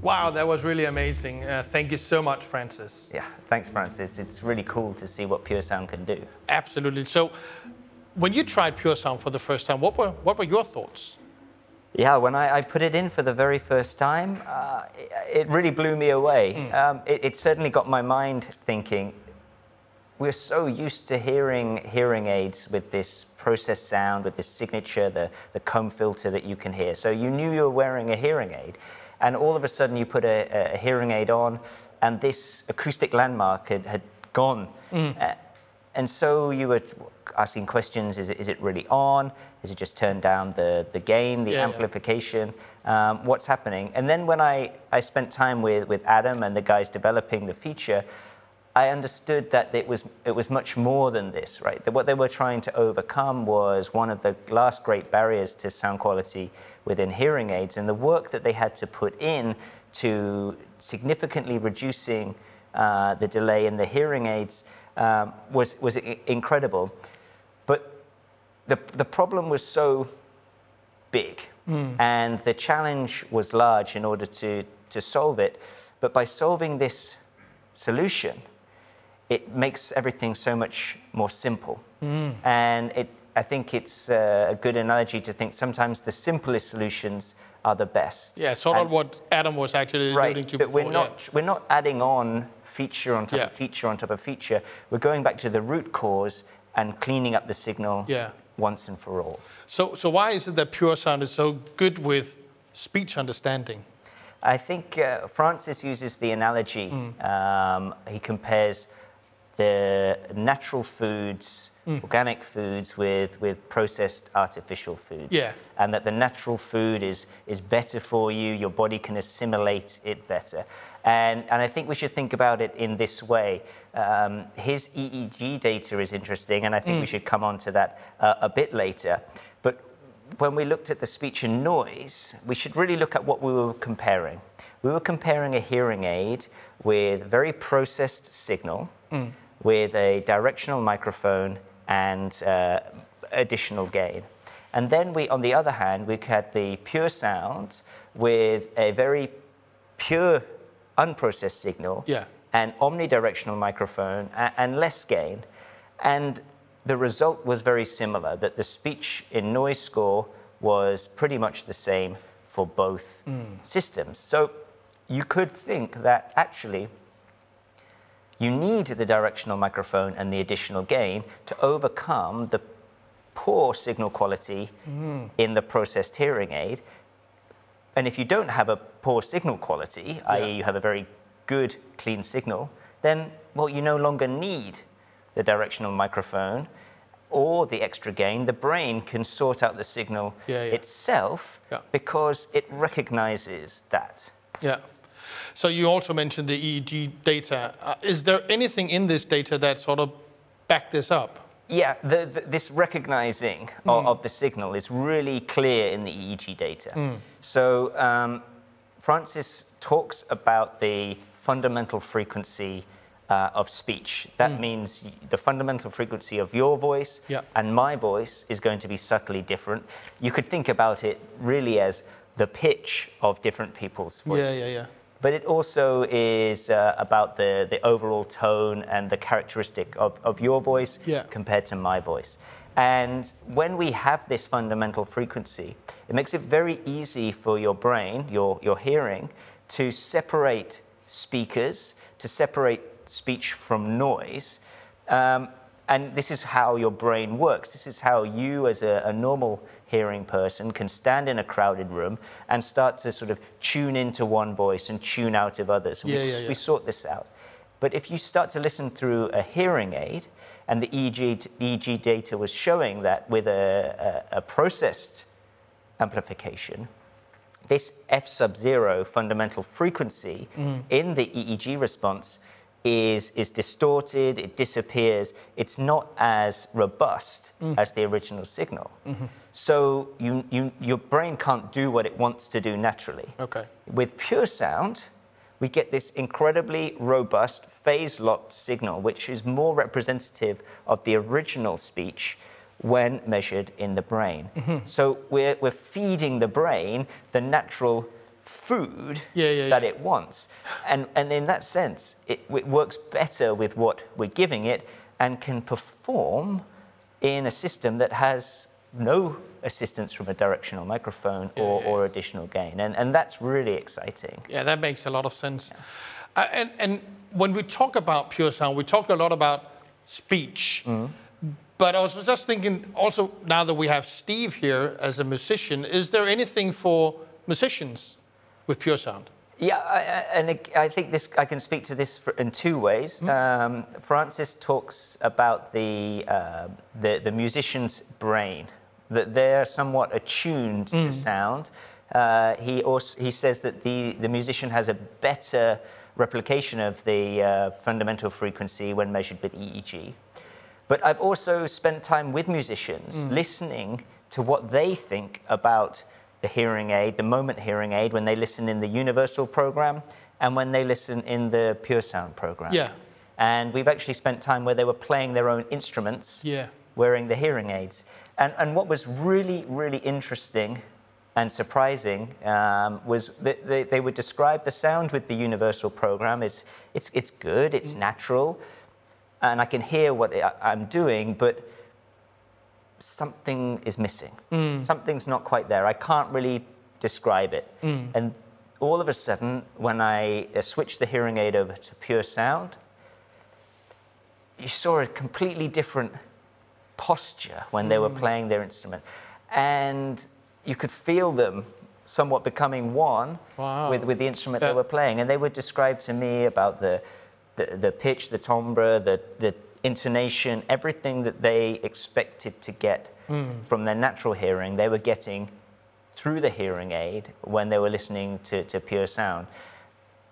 Wow, that was really amazing. Thank you so much, Francis. Yeah, thanks, Francis. It's really cool to see what PureSound can do. Absolutely. So, when you tried PureSound for the first time, what were your thoughts? Yeah, when I put it in for the very first time, it really blew me away. It certainly got my mind thinking. We're so used to hearing aids with this processed sound, with this signature, the comb filter that you can hear. So you knew you were wearing a hearing aid. And all of a sudden you put a hearing aid on and this acoustic landmark had gone. And so you were asking questions, is it really on? Is it just turned down the gain, the amplification? What's happening? And then when I spent time with Adam and the guys developing the feature, I understood that it was much more than this, right? That what they were trying to overcome was one of the last great barriers to sound quality within hearing aids, and the work that they had to put in to significantly reducing the delay in the hearing aids was incredible. But the problem was so big, and the challenge was large in order to solve it. But by solving this solution, it makes everything so much more simple. And I think it's a good analogy to think sometimes the simplest solutions are the best. Yeah, sort of what Adam was actually alluding to before. But we're not adding on feature on top of feature on top of feature. We're going back to the root cause and cleaning up the signal once and for all. So why is it that PureSound is so good with speech understanding? I think Francis uses the analogy. He compares the natural foods, organic foods, with processed artificial foods. And that the natural food is better for you, your body can assimilate it better. And I think we should think about it in this way. His EEG data is interesting, and I think we should come on to that a bit later. But when we looked at the speech and noise, we should really look at what we were comparing. We were comparing a hearing aid with very processed signal, with a directional microphone and additional gain. And then on the other hand, we had the PureSound with a very pure, unprocessed signal, and omnidirectional microphone and less gain. And the result was very similar, that the speech in noise score was pretty much the same for both systems. So you could think that actually you need the directional microphone and the additional gain to overcome the poor signal quality in the processed hearing aid. And if you don't have a poor signal quality, i.e. you have a very good, clean signal, then, well, you no longer need the directional microphone or the extra gain. The brain can sort out the signal itself because it recognizes that. Yeah. So you also mentioned the EEG data. Is there anything in this data that sort of back this up? Yeah, this recognizing of the signal is really clear in the EEG data. So Francis talks about the fundamental frequency of speech. That means the fundamental frequency of your voice and my voice is going to be subtly different. You could think about it really as the pitch of different people's voices. But it also is about the overall tone and the characteristic of your voice compared to my voice. And when we have this fundamental frequency, it makes it very easy for your brain, your hearing, to separate speakers, to separate speech from noise. And this is how your brain works. This is how you, as a normal hearing person, can stand in a crowded room and start to sort of tune into one voice and tune out of others. We sort this out. But if you start to listen through a hearing aid, and the EEG data was showing that with a processed amplification, this F sub 0 fundamental frequency in the EEG response is distorted, it disappears, it's not as robust as the original signal. So your brain can't do what it wants to do naturally. With PureSound, we get this incredibly robust phase-locked signal, which is more representative of the original speech when measured in the brain. So we're feeding the brain the natural food that it wants. And in that sense, it works better with what we're giving it and can perform in a system that has no assistance from a directional microphone or additional gain. And that's really exciting. Yeah, that makes a lot of sense. And when we talk about PureSound, we talk a lot about speech. But I was just thinking also, now that we have Steve here as a musician, is there anything for musicians with PureSound? Yeah, and I think I can speak to this in two ways. Francis talks about the musician's brain, that they're somewhat attuned to sound. He says that the musician has a better replication of the fundamental frequency when measured with EEG. But I've also spent time with musicians listening to what they think about the hearing aid, the Moment hearing aid, when they listen in the Universal program and when they listen in the PureSound program. And we've actually spent time where they were playing their own instruments, wearing the hearing aids. And what was really, really interesting and surprising was that they would describe the sound with the Universal program as it's good, it's natural, and I can hear what I'm doing, but something is missing. Something's not quite there. I can't really describe it. And all of a sudden, when I switched the hearing aid over to PureSound, you saw a completely different posture when they were playing their instrument. And you could feel them somewhat becoming one with the instrument they were playing. And they would describe to me about the pitch, the timbre, the intonation, everything that they expected to get from their natural hearing, they were getting through the hearing aid when they were listening to PureSound.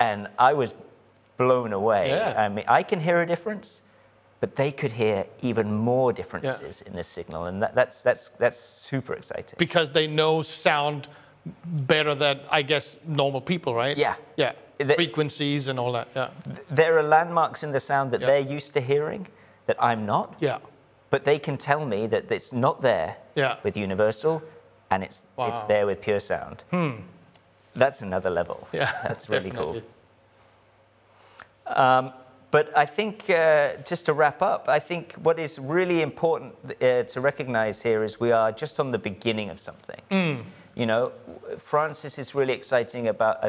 And I was blown away. I mean, I can hear a difference, but they could hear even more differences in the signal, and that's super exciting. Because they know sound better than, I guess, normal people, right? Yeah. Frequencies and all that, There are landmarks in the sound that they're used to hearing that I'm not. But they can tell me that it's not there with Universal, and it's there with PureSound. That's another level. That's really cool. But I think, just to wrap up, I think what is really important to recognize here is we are just on the beginning of something. You know, Francis is really excited about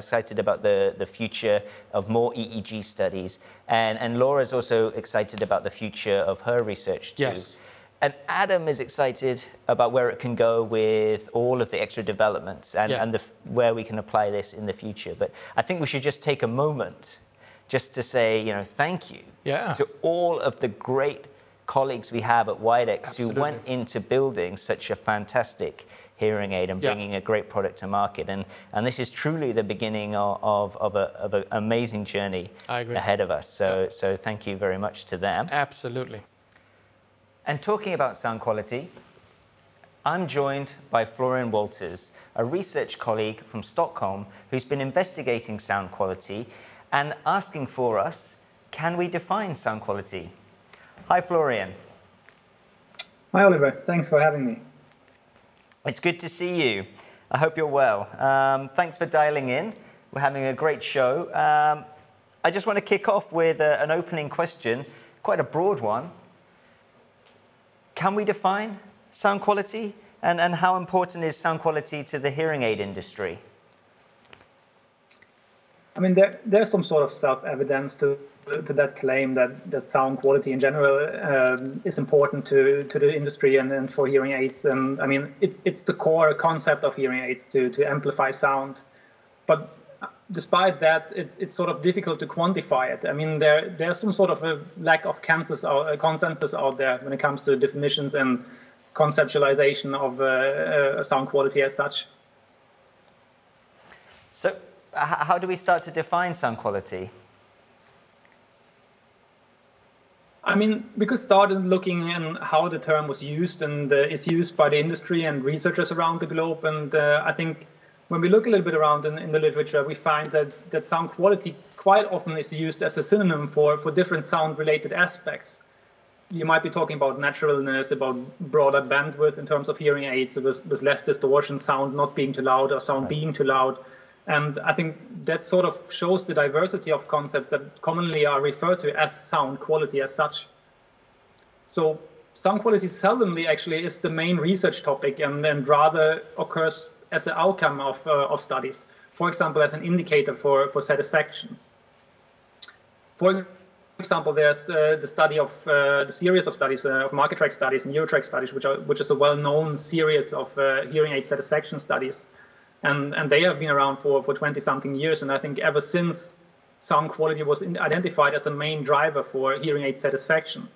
the future of more EEG studies, and Laura's also excited about the future of her research too. And Adam is excited about where it can go with all of the extra developments and where we can apply this in the future. But I think we should just take a moment just to say, you know, thank you to all of the great colleagues we have at WIDEX who went into building such a fantastic hearing aid and bringing a great product to market. And this is truly the beginning of an amazing journey ahead of us. So thank you very much to them. Absolutely. And talking about sound quality, I'm joined by Florian Walters, a research colleague from Stockholm who's been investigating sound quality and asking for us, can we define sound quality? Hi, Florian. Hi, Oliver. Thanks for having me. It's good to see you. I hope you're well. Thanks for dialing in. We're having a great show. I just want to kick off with an opening question, quite a broad one. Can we define sound quality? And how important is sound quality to the hearing aid industry? I mean, there's some sort of self-evidence to that claim that sound quality in general is important to the industry and for hearing aids. And I mean, it's the core concept of hearing aids to amplify sound. But despite that, it's sort of difficult to quantify it. I mean, there's some sort of a lack of consensus out there when it comes to definitions and conceptualization of sound quality as such. So how do we start to define sound quality? I mean, we could start looking at how the term was used and is used by the industry and researchers around the globe. And I think when we look a little bit around in the literature, we find that sound quality quite often is used as a synonym for different sound-related aspects. You might be talking about naturalness, about broader bandwidth in terms of hearing aids, with less distortion, sound not being too loud or sound being too loud. And I think that sort of shows the diversity of concepts that commonly are referred to as sound quality as such. So sound quality seldomly actually is the main research topic and rather occurs as an outcome of studies, for example, as an indicator for satisfaction. For example, there's the study of the series of studies of market track studies and Eurotrack studies, which is a well-known series of hearing aid satisfaction studies. And they have been around for 20-something years. And I think ever since sound quality was identified as a main driver for hearing aid satisfaction,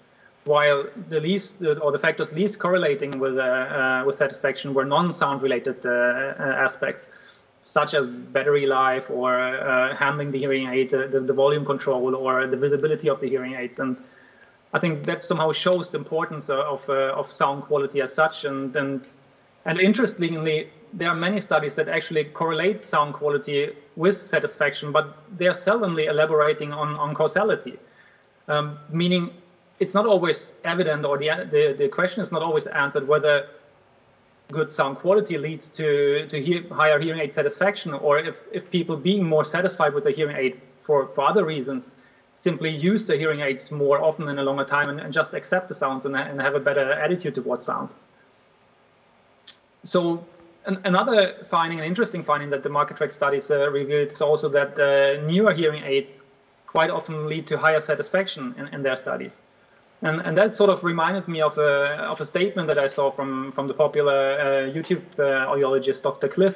while the factors least correlating with satisfaction were non-sound related aspects, such as battery life or handling the hearing aid, the volume control or the visibility of the hearing aids. And I think that somehow shows the importance of sound quality as such. And interestingly, there are many studies that actually correlate sound quality with satisfaction, but they are seldomly elaborating on causality, meaning it's not always evident, or the question is not always answered whether good sound quality leads to higher hearing aid satisfaction, or if people being more satisfied with the hearing aid for other reasons simply use the hearing aids more often in a longer time and just accept the sounds and have a better attitude towards sound. So another finding, an interesting finding that the market track studies revealed is also that newer hearing aids quite often lead to higher satisfaction in their studies. And that sort of reminded me of a statement that I saw from the popular YouTube audiologist, Dr. Cliff,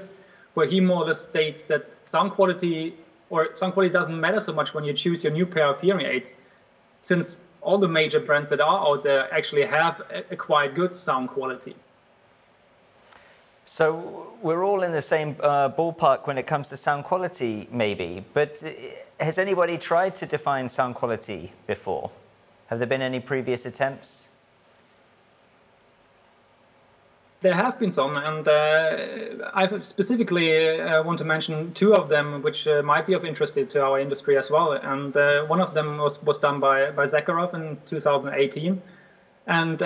where he more or less states that sound quality doesn't matter so much when you choose your new pair of hearing aids, since all the major brands that are out there actually have a quite good sound quality. So we're all in the same ballpark when it comes to sound quality, maybe. But has anybody tried to define sound quality before? Have there been any previous attempts? There have been some, and I specifically want to mention two of them, which might be of interest to our industry as well. And one of them was done by Zakharov in 2018, and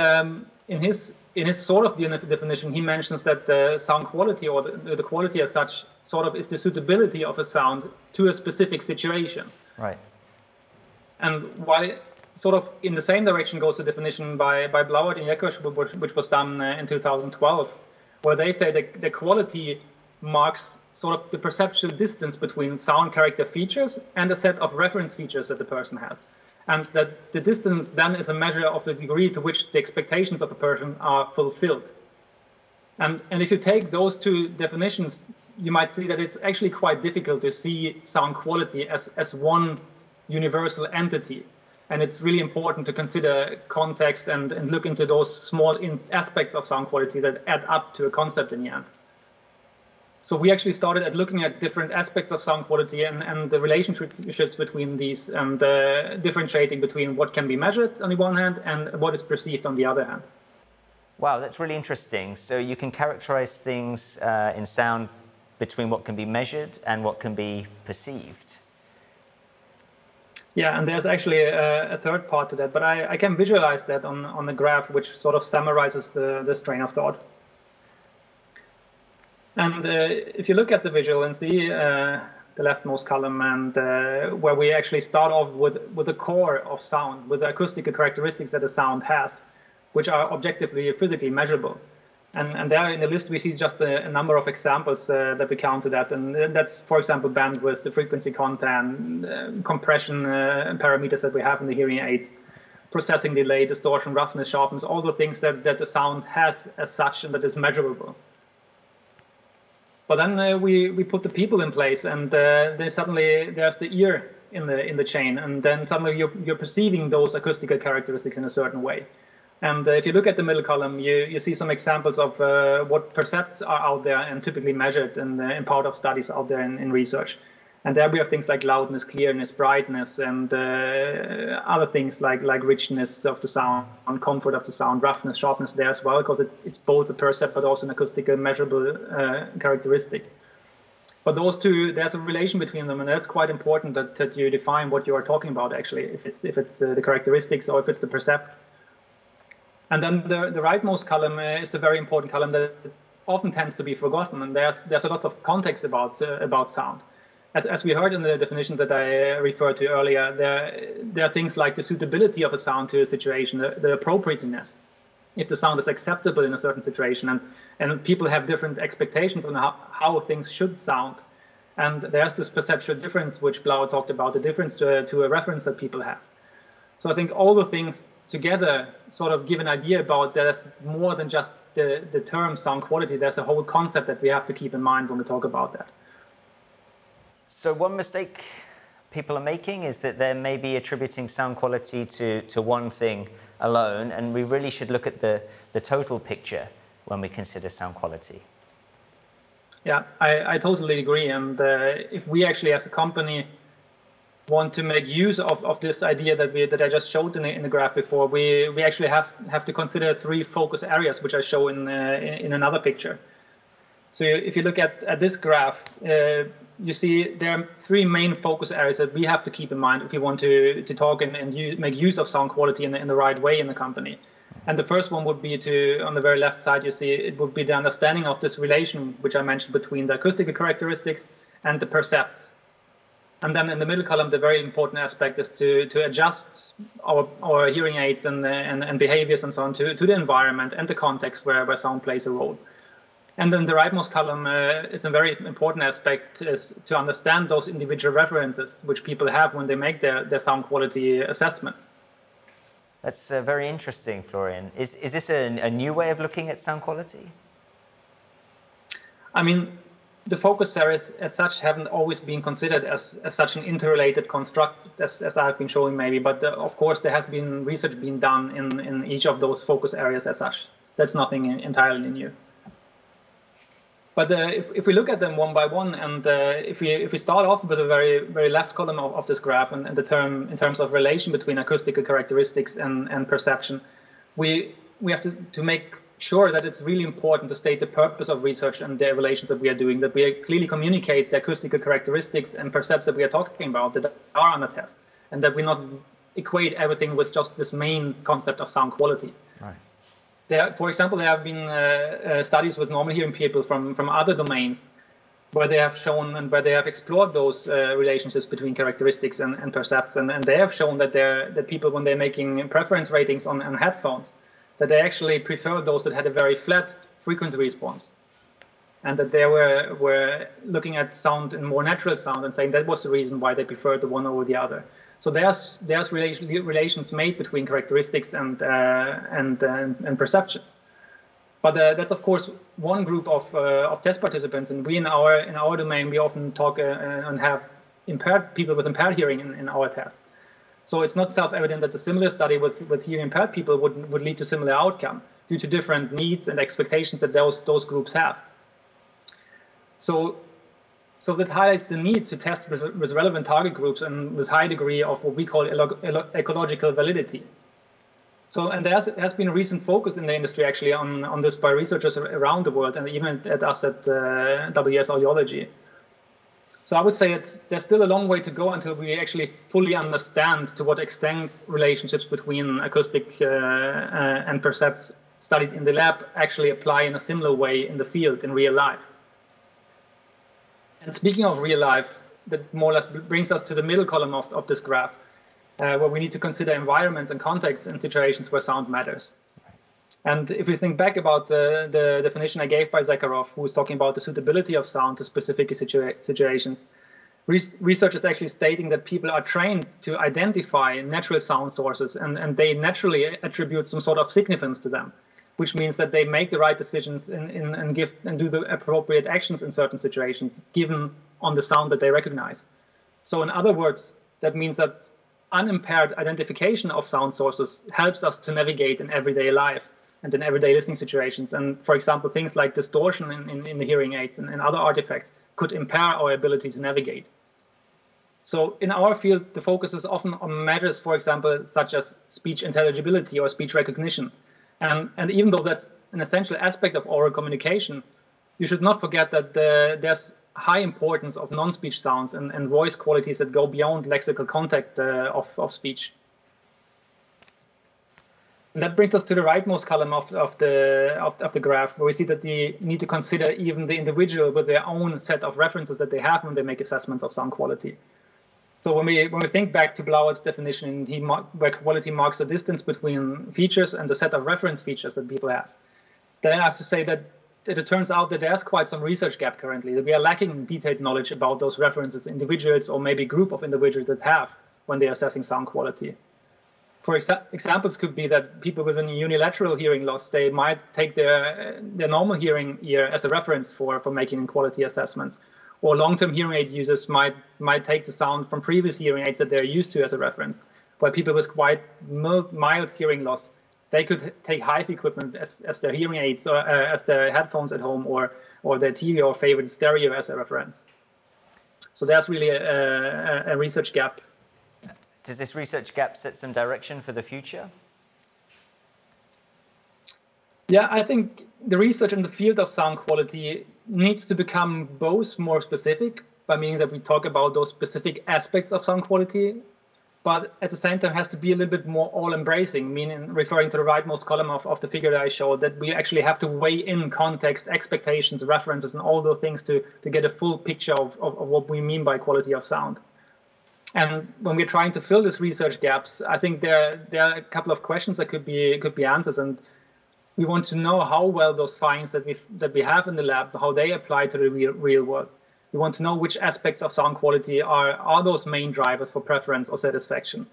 in his sort of definition, he mentions that the sound quality, or the quality as such, sort of is the suitability of a sound to a specific situation. Right. And while sort of in the same direction goes the definition by Blauert and Jekosch, which was done in 2012, where they say that the quality marks sort of the perceptual distance between sound character features and a set of reference features that the person has. and that the distance then is a measure of the degree to which the expectations of a person are fulfilled. And if you take those two definitions, you might see that it's actually quite difficult to see sound quality as one universal entity. And it's really important to consider context and look into those small aspects of sound quality that add up to a concept in the end. So we actually started at looking at different aspects of sound quality and the relationships between these, and differentiating between what can be measured on the one hand and what is perceived on the other hand. Wow, that's really interesting. So you can characterize things in sound between what can be measured and what can be perceived. Yeah, and there's actually a third part to that, but I can visualize that on the graph, which sort of summarizes this train of thought. And if you look at the visual and see the leftmost column, and where we actually start off with the core of sound, with the acoustical characteristics that a sound has, which are objectively physically measurable. And there in the list, we see just a number of examples that we counted at. And that's, for example, bandwidth, the frequency content, compression parameters that we have in the hearing aids, processing delay, distortion, roughness, sharpness, all the things that the sound has as such and that is measurable. But then we put the people in place, and there's the ear in the chain, and then suddenly you're perceiving those acoustical characteristics in a certain way. And if you look at the middle column, you see some examples of what percepts are out there and typically measured in part of studies out there in research. And there we have things like loudness, clearness, brightness, and other things like richness of the sound, comfort of the sound, roughness, sharpness there as well, because it's both a percept but also an acoustical measurable characteristic. But those two, there's a relation between them, and that's quite important that you define what you are talking about actually, if it's the characteristics or if it's the percept. And then the rightmost column is the very important column that often tends to be forgotten, and there's a lot of context about sound. As we heard in the definitions that I referred to earlier, there are things like the suitability of a sound to a situation, the appropriateness, if the sound is acceptable in a certain situation, and people have different expectations on how things should sound. And there's this perceptual difference, which Blau talked about, the difference to a reference that people have. So I think all the things together sort of give an idea about there's more than just the term sound quality. There's a whole concept that we have to keep in mind when we talk about that. So one mistake people are making is that they're maybe attributing sound quality to one thing alone, and we really should look at the total picture when we consider sound quality. Yeah, I totally agree. And if we actually as a company want to make use of this idea that I just showed in the graph before, we actually have to consider 3 focus areas, which I show in another picture. So if you look at this graph, you see there are 3 main focus areas that we have to keep in mind if we want to talk and make use of sound quality in the right way in the company. And the first one would be on the very left side, you see it would be the understanding of this relation, which I mentioned, between the acoustical characteristics and the percepts. And then in the middle column, the very important aspect is to adjust our hearing aids and behaviors and so on to the environment and the context where sound plays a role. And then the rightmost column is a very important aspect, is to understand those individual references which people have when they make their sound quality assessments. That's very interesting, Florian. Is this a new way of looking at sound quality? I mean, the focus areas as such haven't always been considered as such an interrelated construct as I've been showing maybe, but of course there has been research being done in each of those focus areas as such. That's nothing entirely new. But if we look at them one by one, and if we start off with the very left column of this graph, and in terms of relation between acoustical characteristics and perception, we have to make sure that it's really important to state the purpose of research and the relations that we are doing, that we clearly communicate the acoustical characteristics and percepts that we are talking about that are on a test, and that we not equate everything with just this main concept of sound quality. Right. For example, there have been studies with normal hearing people from other domains where they have shown and where they have explored those relationships between characteristics and percepts, and they have shown that people, when they're making preference ratings on headphones, that they actually prefer those that had a very flat frequency response. and that they were looking at sound and more natural sound and saying that was the reason why they preferred the one over the other. So there's relations made between characteristics and perceptions. But that's of course one group of test participants, and we in our domain we often talk and have people with impaired hearing in our tests. So it's not self-evident that the similar study with hearing impaired people would lead to similar outcome due to different needs and expectations that those groups have. So that highlights the need to test with relevant target groups and with high degree of what we call ecological validity. So, and there has been a recent focus in the industry actually on this by researchers around the world, and even at us at WS Audiology. So I would say there's still a long way to go until we actually fully understand to what extent relationships between acoustics and percepts studied in the lab actually apply in a similar way in the field in real life. And speaking of real life, that more or less brings us to the middle column of this graph, where we need to consider environments and contexts and situations where sound matters. And if we think back about the definition I gave by Zakharov, who was talking about the suitability of sound to specific situations, research is actually stating that people are trained to identify natural sound sources, and they naturally attribute some sort of significance to them, which means that they make the right decisions and do the appropriate actions in certain situations, given on the sound that they recognize. So in other words, that means that unimpaired identification of sound sources helps us to navigate in everyday life and in everyday listening situations. And for example, things like distortion in the hearing aids and other artifacts could impair our ability to navigate. So in our field, the focus is often on matters, for example, such as speech intelligibility or speech recognition. And even though that's an essential aspect of oral communication, you should not forget that there's high importance of non-speech sounds and voice qualities that go beyond lexical contact of speech. And that brings us to the rightmost column of the graph, where we see that we need to consider even the individual with their own set of references that they have when they make assessments of sound quality. So when we think back to Blauert's definition, where quality marks the distance between features and the set of reference features that people have, then I have to say that it turns out that there's quite some research gap currently, that we are lacking detailed knowledge about those references individuals or maybe group of individuals that have when they're assessing sound quality. For examples could be that people with a unilateral hearing loss, they might take their normal hearing ear as a reference for making quality assessments. Or long-term hearing aid users might take the sound from previous hearing aids that they're used to as a reference. While people with quite mild hearing loss, they could take HIFI equipment as their hearing aids or as their headphones at home or their TV or favorite stereo as a reference. So there's really a research gap. Does this research gap set some direction for the future? Yeah, I think the research in the field of sound quality needs to become both more specific, by meaning that we talk about those specific aspects of sound quality, but at the same time has to be a little bit more all-embracing, meaning referring to the rightmost column of the figure that I showed, that we actually have to weigh in context, expectations, references, and all those things to get a full picture of what we mean by quality of sound. And when we're trying to fill these research gaps, I think there are a couple of questions that could be answers, and we want to know how well those findings that we have in the lab, how they apply to the real world. We want to know which aspects of sound quality are those main drivers for preference or satisfaction.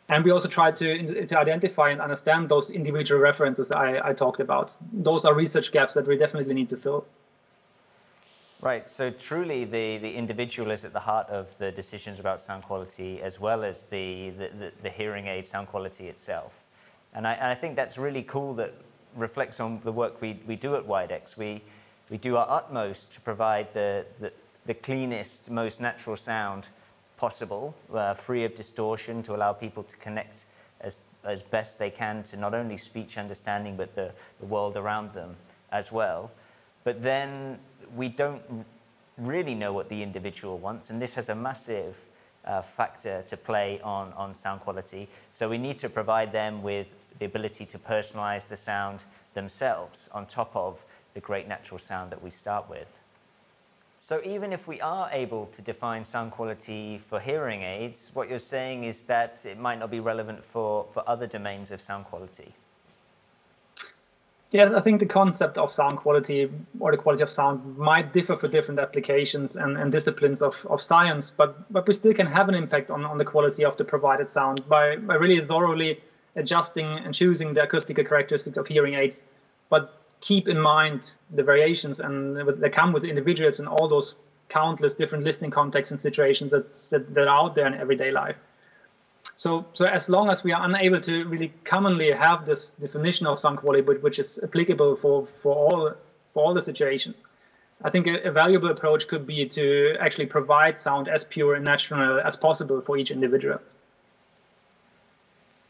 And we also try to identify and understand those individual references I talked about. Those are research gaps that we definitely need to fill. Right, so truly the individual is at the heart of the decisions about sound quality, as well as the hearing aid sound quality itself. And I think that's really cool, that reflects on the work we do at WIDEX. We do our utmost to provide the cleanest, most natural sound possible, free of distortion, to allow people to connect as best they can to not only speech understanding, but the world around them as well. But then we don't really know what the individual wants, and this has a massive factor to play on sound quality. So we need to provide them with the ability to personalize the sound themselves on top of the great natural sound that we start with. So even if we are able to define sound quality for hearing aids, what you're saying is that it might not be relevant for other domains of sound quality. Yes, I think the concept of sound quality or the quality of sound might differ for different applications and disciplines of science, but we still can have an impact on the quality of the provided sound by really thoroughly adjusting and choosing the acoustical characteristics of hearing aids, but keep in mind the variations and that come with individuals and all those countless different listening contexts and situations that are out there in everyday life. So as long as we are unable to really commonly have this definition of sound quality, which is applicable for all the situations, I think a valuable approach could be to actually provide sound as pure and natural as possible for each individual.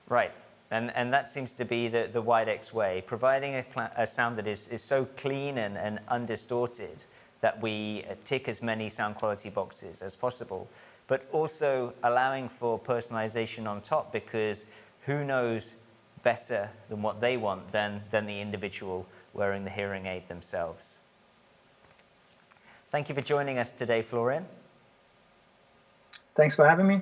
Right, and that seems to be the WIDEX way, providing a sound that is so clean and undistorted that we tick as many sound quality boxes as possible, but also allowing for personalization on top, because who knows better than what they want than the individual wearing the hearing aid themselves. Thank you for joining us today, Florian. Thanks for having me.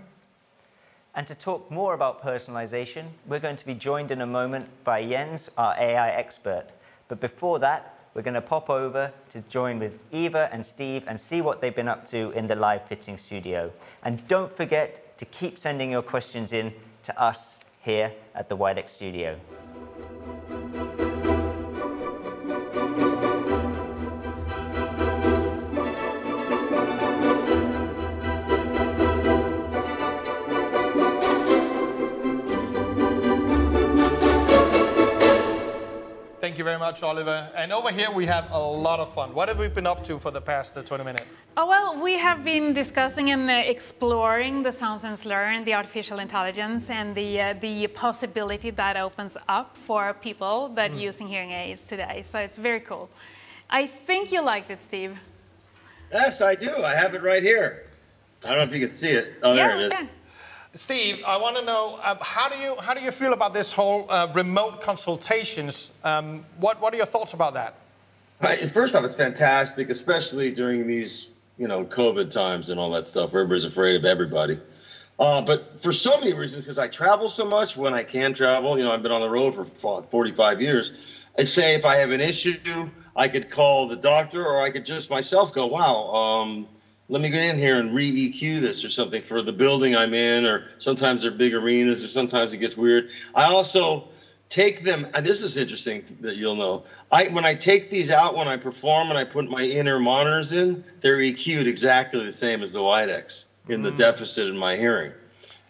And to talk more about personalization, we're going to be joined in a moment by Jens, our AI expert. But before that, we're going to pop over to join with Eva and Steve and see what they've been up to in the live fitting studio. And don't forget to keep sending your questions in to us here at the WIDEX studio. Thank you very much, Oliver. And over here we have a lot of fun. What have we been up to for the past 20 minutes? Oh, well, we have been discussing and exploring the Sound Sense Learn, the artificial intelligence, and the possibility that opens up for people that using hearing aids today. So it's very cool. I think you liked it, Steve. Yes, I do. I have it right here. I don't know if you can see it. Oh, there it is. Can. Steve, I want to know, how do you feel about this whole remote consultations? What are your thoughts about that? First off, it's fantastic, especially during these, COVID times and all that stuff. Everybody's afraid of everybody. But for so many reasons, because I travel so much when I can travel, I've been on the road for 45 years. I say if I have an issue, I could call the doctor, or I could just myself go, wow, let me go in here and re-EQ this or something for the building I'm in, or sometimes they're big arenas, or sometimes it gets weird. I also take them, and this is interesting that you'll know, when I take these out when I perform and I put my inner monitors in, they're EQ'd exactly the same as the WIDEX in the deficit in my hearing.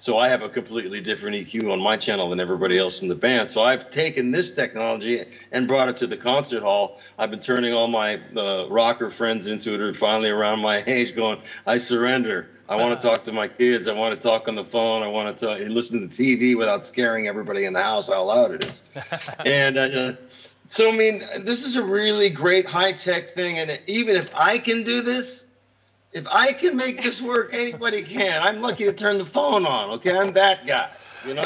So I have a completely different EQ on my channel than everybody else in the band. So I've taken this technology and brought it to the concert hall. I've been turning all my rocker friends into it, who are finally around my age, going, I surrender. I want to talk to my kids. I want to talk on the phone. I want to listen to TV without scaring everybody in the house how loud it is. And so, I mean, this is a really great high-tech thing. And even if I can do this, if I can make this work, anybody can. I'm lucky to turn the phone on, okay? I'm that guy,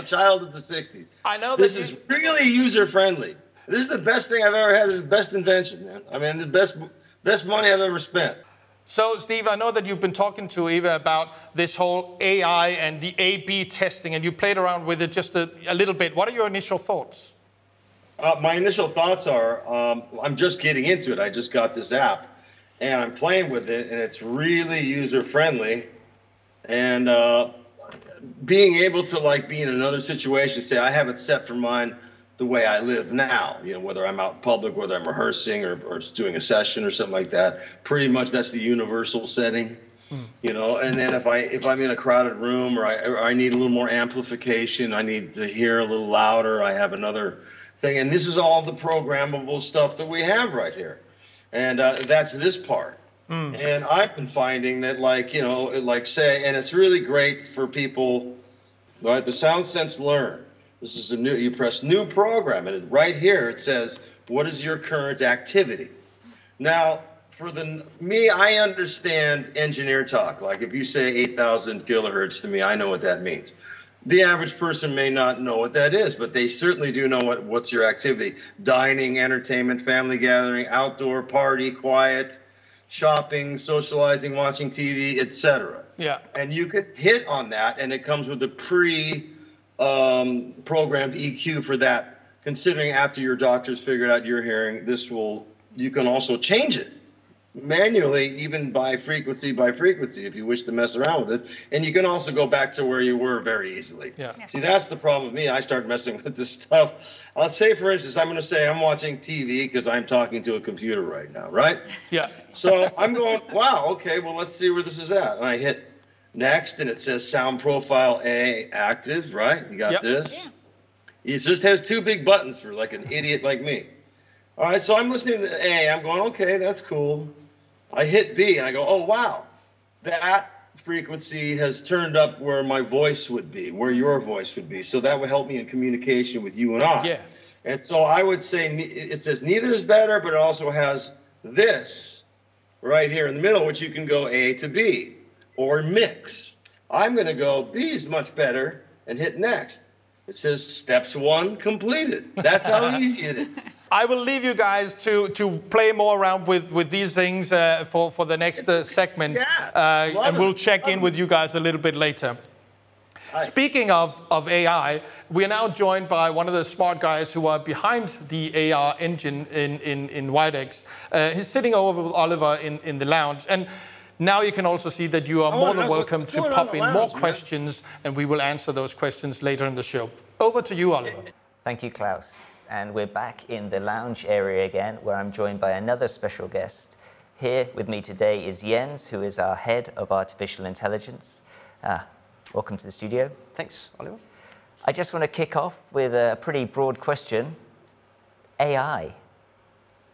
child of the 60s. I know this is really user-friendly. This is the best thing I've ever had. This is the best invention, man. I mean, the best money I've ever spent. So, Steve, I know that you've been talking to Eva about this whole AI and the A/B testing, and you played around with it just a little bit. What are your initial thoughts? My initial thoughts are, I'm just getting into it. I just got this app. And I'm playing with it, and it's really user-friendly. And being able to, be in another situation, say, I have it set for mine the way I live now, whether I'm out in public, whether I'm rehearsing or doing a session or something like that. Pretty much that's the universal setting, And then if I'm in a crowded room or I need a little more amplification, I need to hear a little louder, I have another thing. And this is all the programmable stuff that we have right here. And that's this part. And I've been finding that, and it's really great for people, right? The Sound Sense Learn. This is you press new program, and right here it says, what is your current activity? Now, for me, I understand engineer talk. Like if you say 8,000 kilohertz to me, I know what that means. The average person may not know what that is, but they certainly do know what's your activity. Dining, entertainment, family gathering, outdoor party, quiet, shopping, socializing, watching TV, etc. Yeah. And you can hit on that, and it comes with a pre-programmed EQ for that considering after your doctor's figured out your hearing, you can also change it manually, even by frequency, if you wish to mess around with it. And you can also go back to where you were very easily. Yeah. See, that's the problem with me. I start messing with this stuff. I'll say, for instance, I'm going to say I'm watching TV because I'm talking to a computer right now, right? Yeah. So I'm going, wow, okay, well, let's see where this is at. And I hit next, and it says sound profile A active, right? You got this? Yeah. It just has 2 big buttons for like an idiot like me. All right, so I'm listening to A. I'm going, okay, that's cool. I hit B, and I go, oh, wow. That frequency has turned up where my voice would be, where your voice would be. So that would help me in communication with you and I. Yeah. And so I would say it says neither is better, but it also has this right here in the middle, which you can go A to B or mix. I'm going to go B is much better and hit next. It says steps 1 completed. That's how easy it is. I will leave you guys to play more around with these things for the next segment. And we'll check in with you guys a little bit later. Hi. Speaking of AI, we are now joined by one of the smart guys who are behind the AR engine in WIDEX. He's sitting over with Oliver in the lounge. And now you can also see that you are more than welcome to pop in more questions, and we will answer those questions later in the show. Over to you, Oliver. Thank you, Klaus. And we're back in the lounge area again, where I'm joined by another special guest. Here with me today is Jens, who is our head of artificial intelligence. Welcome to the studio. Thanks, Oliver. I just want to kick off with a pretty broad question. AI,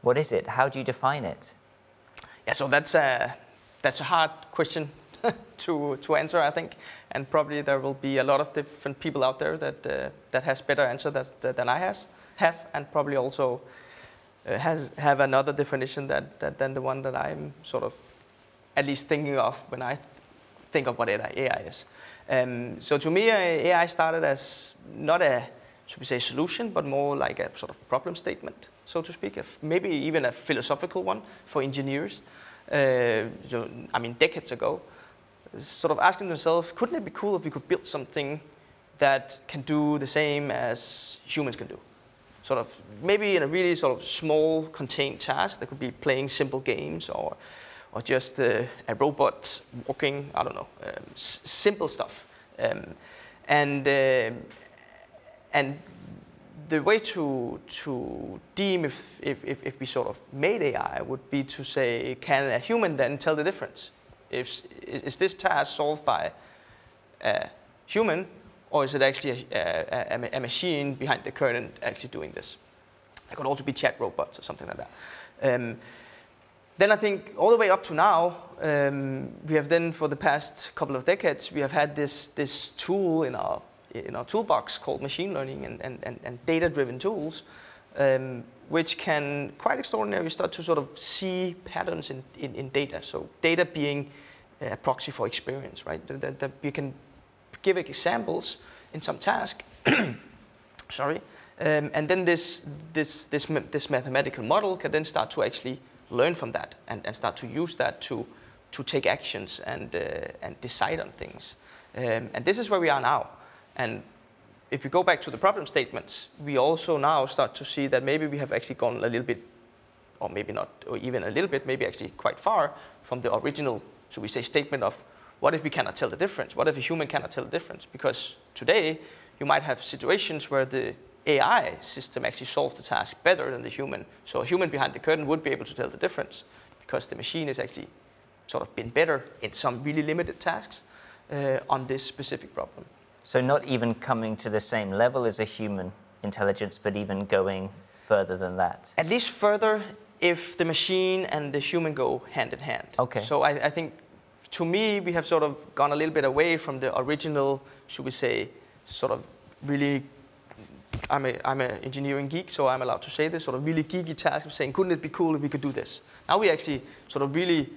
what is it? How do you define it? Yeah, so that's a hard question to answer, I think, and probably there will be a lot of different people out there that has better answer than I have, and probably also have another definition than the one that I'm sort of at least thinking of when I think of what AI is. So to me, AI started as not a, should we say, solution, but more like a sort of problem statement, so to speak, maybe even a philosophical one for engineers. Decades ago, sort of asking themselves, couldn't it be cool if we could build something that can do the same as humans can do? Sort of, maybe in a really sort of small, contained task that could be playing simple games or just a robot walking, I don't know, simple stuff. And the way to deem if we sort of made AI would be to say, can a human then tell the difference? Is this task solved by a human, or is it actually a machine behind the curtain actually doing this? It could also be chat robots or something like that. Then I think all the way up to now, we have then for the past couple of decades, we have had this tool in our toolbox called machine learning and data-driven tools, which can quite extraordinarily start to sort of see patterns in data. So data being a proxy for experience, right? That we can give examples in some task, sorry, and then this mathematical model can then start to actually learn from that and start to use that to take actions and decide on things. And this is where we are now. And if we go back to the problem statements, we also now start to see that maybe we have actually gone a little bit, or maybe not, or even a little bit, maybe actually quite far from the original, should we say, statement of what if we cannot tell the difference? What if a human cannot tell the difference? Because today, you might have situations where the AI system actually solves the task better than the human. So a human behind the curtain would be able to tell the difference because the machine has actually sort of been better in some really limited tasks on this specific problem. So not even coming to the same level as a human intelligence, but even going further than that? At least further if the machine and the human go hand in hand. Okay. So I think, to me, we have sort of gone a little bit away from the original, should we say, sort of really, I'm an engineering geek, so I'm allowed to say this, sort of really geeky task of saying, couldn't it be cool if we could do this? Now we actually sort of really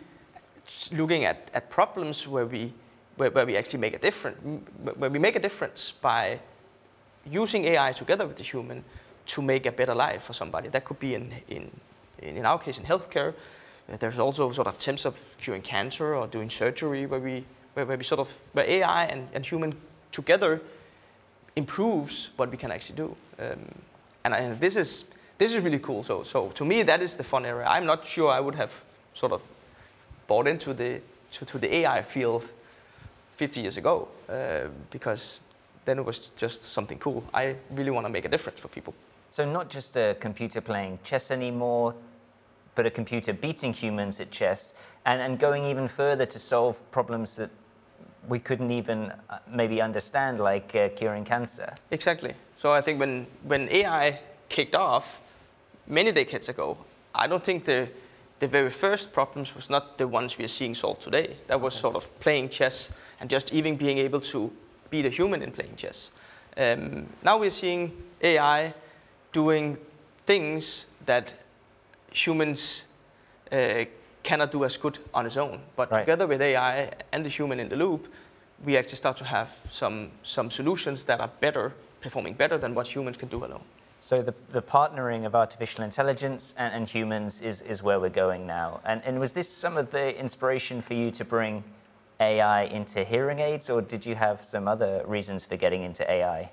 looking at problems where we actually make a difference, where we make a difference by using AI together with the human to make a better life for somebody. That could be in our case in healthcare. There's also sort of attempts of curing cancer or doing surgery where AI and human together improves what we can actually do. And this is really cool. So to me, that is the fun area. I'm not sure I would have sort of bought into the AI field 50 years ago, because then it was just something cool. I really want to make a difference for people. So not just a computer playing chess anymore, but a computer beating humans at chess, and going even further to solve problems that we couldn't even maybe understand, like curing cancer. Exactly. So I think when AI kicked off many decades ago, I don't think the very first problems was not the ones we are seeing solved today. That was sort of playing chess and just even being able to beat a human in playing chess. Now we're seeing AI doing things that humans cannot do as good on its own. But together with AI and the human in the loop, we actually start to have some solutions that are better, performing better than what humans can do alone. So the partnering of artificial intelligence and humans is where we're going now. And was this some of the inspiration for you to bring AI into hearing aids, or did you have some other reasons for getting into AI?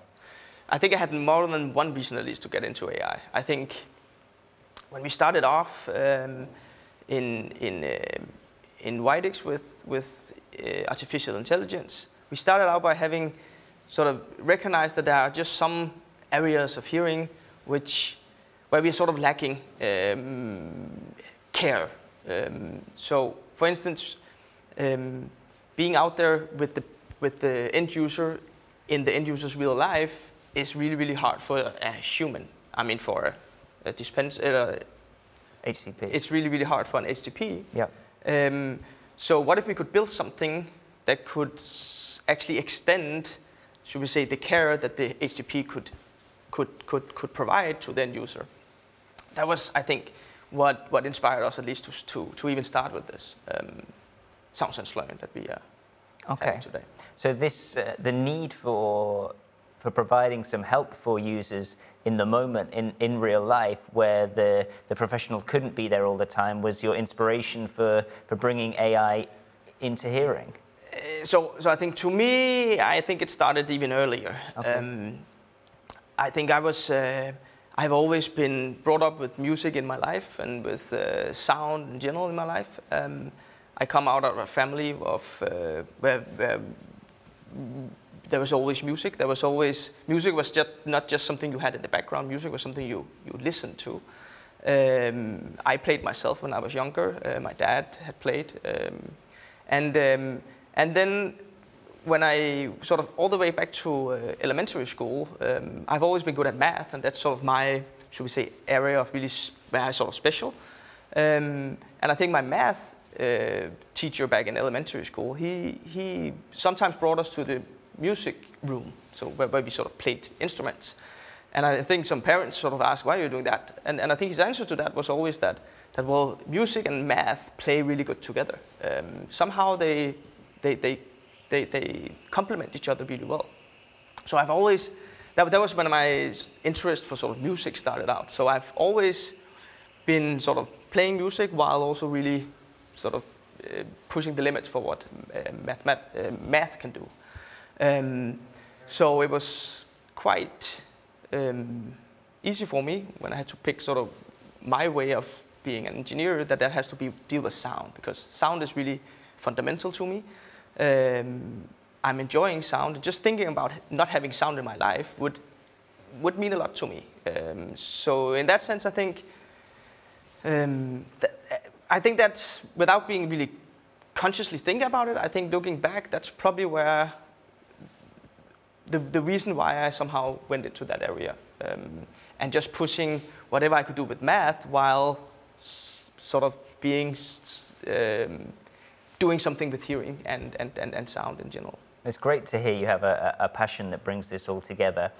I think I had more than one reason at least to get into AI. I think when we started off in WIDEX with artificial intelligence, we started out by having sort of recognized that there are just some areas of hearing where we are sort of lacking care. So, for instance, being out there with the end user in the end user's real life is really, really hard for a human. I mean, for a dispenser, HCP. It's really, really hard for an HCP. Yeah. So what if we could build something that could actually extend, should we say, the care that the HCP could provide to the end user? That was, I think, what inspired us at least to even start with this sound sense learning that we are having today. So this the need for providing some help for users in the moment, in real life, where the professional couldn't be there all the time, was your inspiration for bringing AI into hearing? So I think, to me, I think it started even earlier. Okay. I think I've always been brought up with music in my life and with sound in general in my life. I come out of a family of where there was always music. Music was not just something you had in the background. Music was something you listened to. I played myself when I was younger. My dad had played, and then when I sort of all the way back to elementary school, I've always been good at math, and that's sort of my, should we say, area of really where I sort of special. And I think my math teacher back in elementary school, he sometimes brought us to the music room, so where we sort of played instruments. And I think some parents sort of asked, why are you doing that? And I think his answer to that was always that well, music and math play really good together. Somehow they complement each other really well. So I've always, that was when my interest for sort of music started out. So I've always been sort of playing music while also really sort of pushing the limits for what math can do. So it was quite easy for me when I had to pick sort of my way of being an engineer, that has to deal with sound, because sound is really fundamental to me. I'm enjoying sound. Just thinking about not having sound in my life would mean a lot to me. So in that sense, I think that without being really consciously thinking about it, I think looking back, that's probably where the reason why I somehow went into that area, and just pushing whatever I could do with math while sort of being doing something with hearing and sound in general. It's great to hear you have a passion that brings this all together.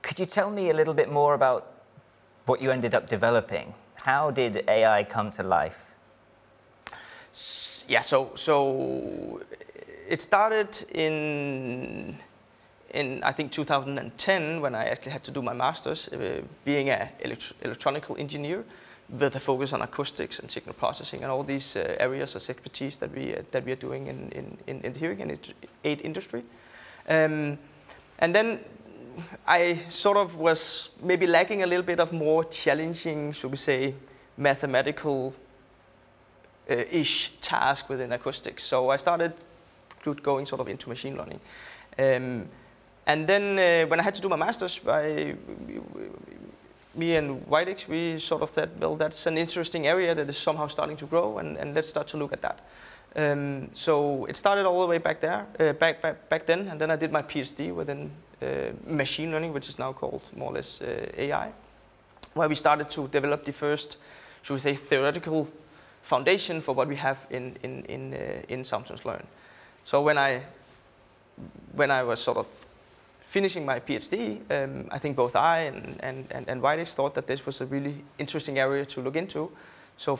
Could you tell me a little bit more about what you ended up developing? How did AI come to life? Yeah, so it started in I think 2010, when I actually had to do my master's, being an electronical engineer with a focus on acoustics and signal processing and all these areas of expertise that we are doing in the hearing aid industry. And then I sort of was maybe lacking a little bit of more challenging, should we say, mathematical-ish task within acoustics. So I started going sort of into machine learning. And then when I had to do my master's, me and WIDEX, we sort of said, well, that's an interesting area that is somehow starting to grow, and let's start to look at that. So it started all the way back there, back then, and then I did my PhD within machine learning, which is now called more or less AI, where we started to develop the first, should we say, theoretical foundation for what we have in Samsung's Learn. So when I was sort of finishing my PhD, I think both I and WIDEX thought that this was a really interesting area to look into. So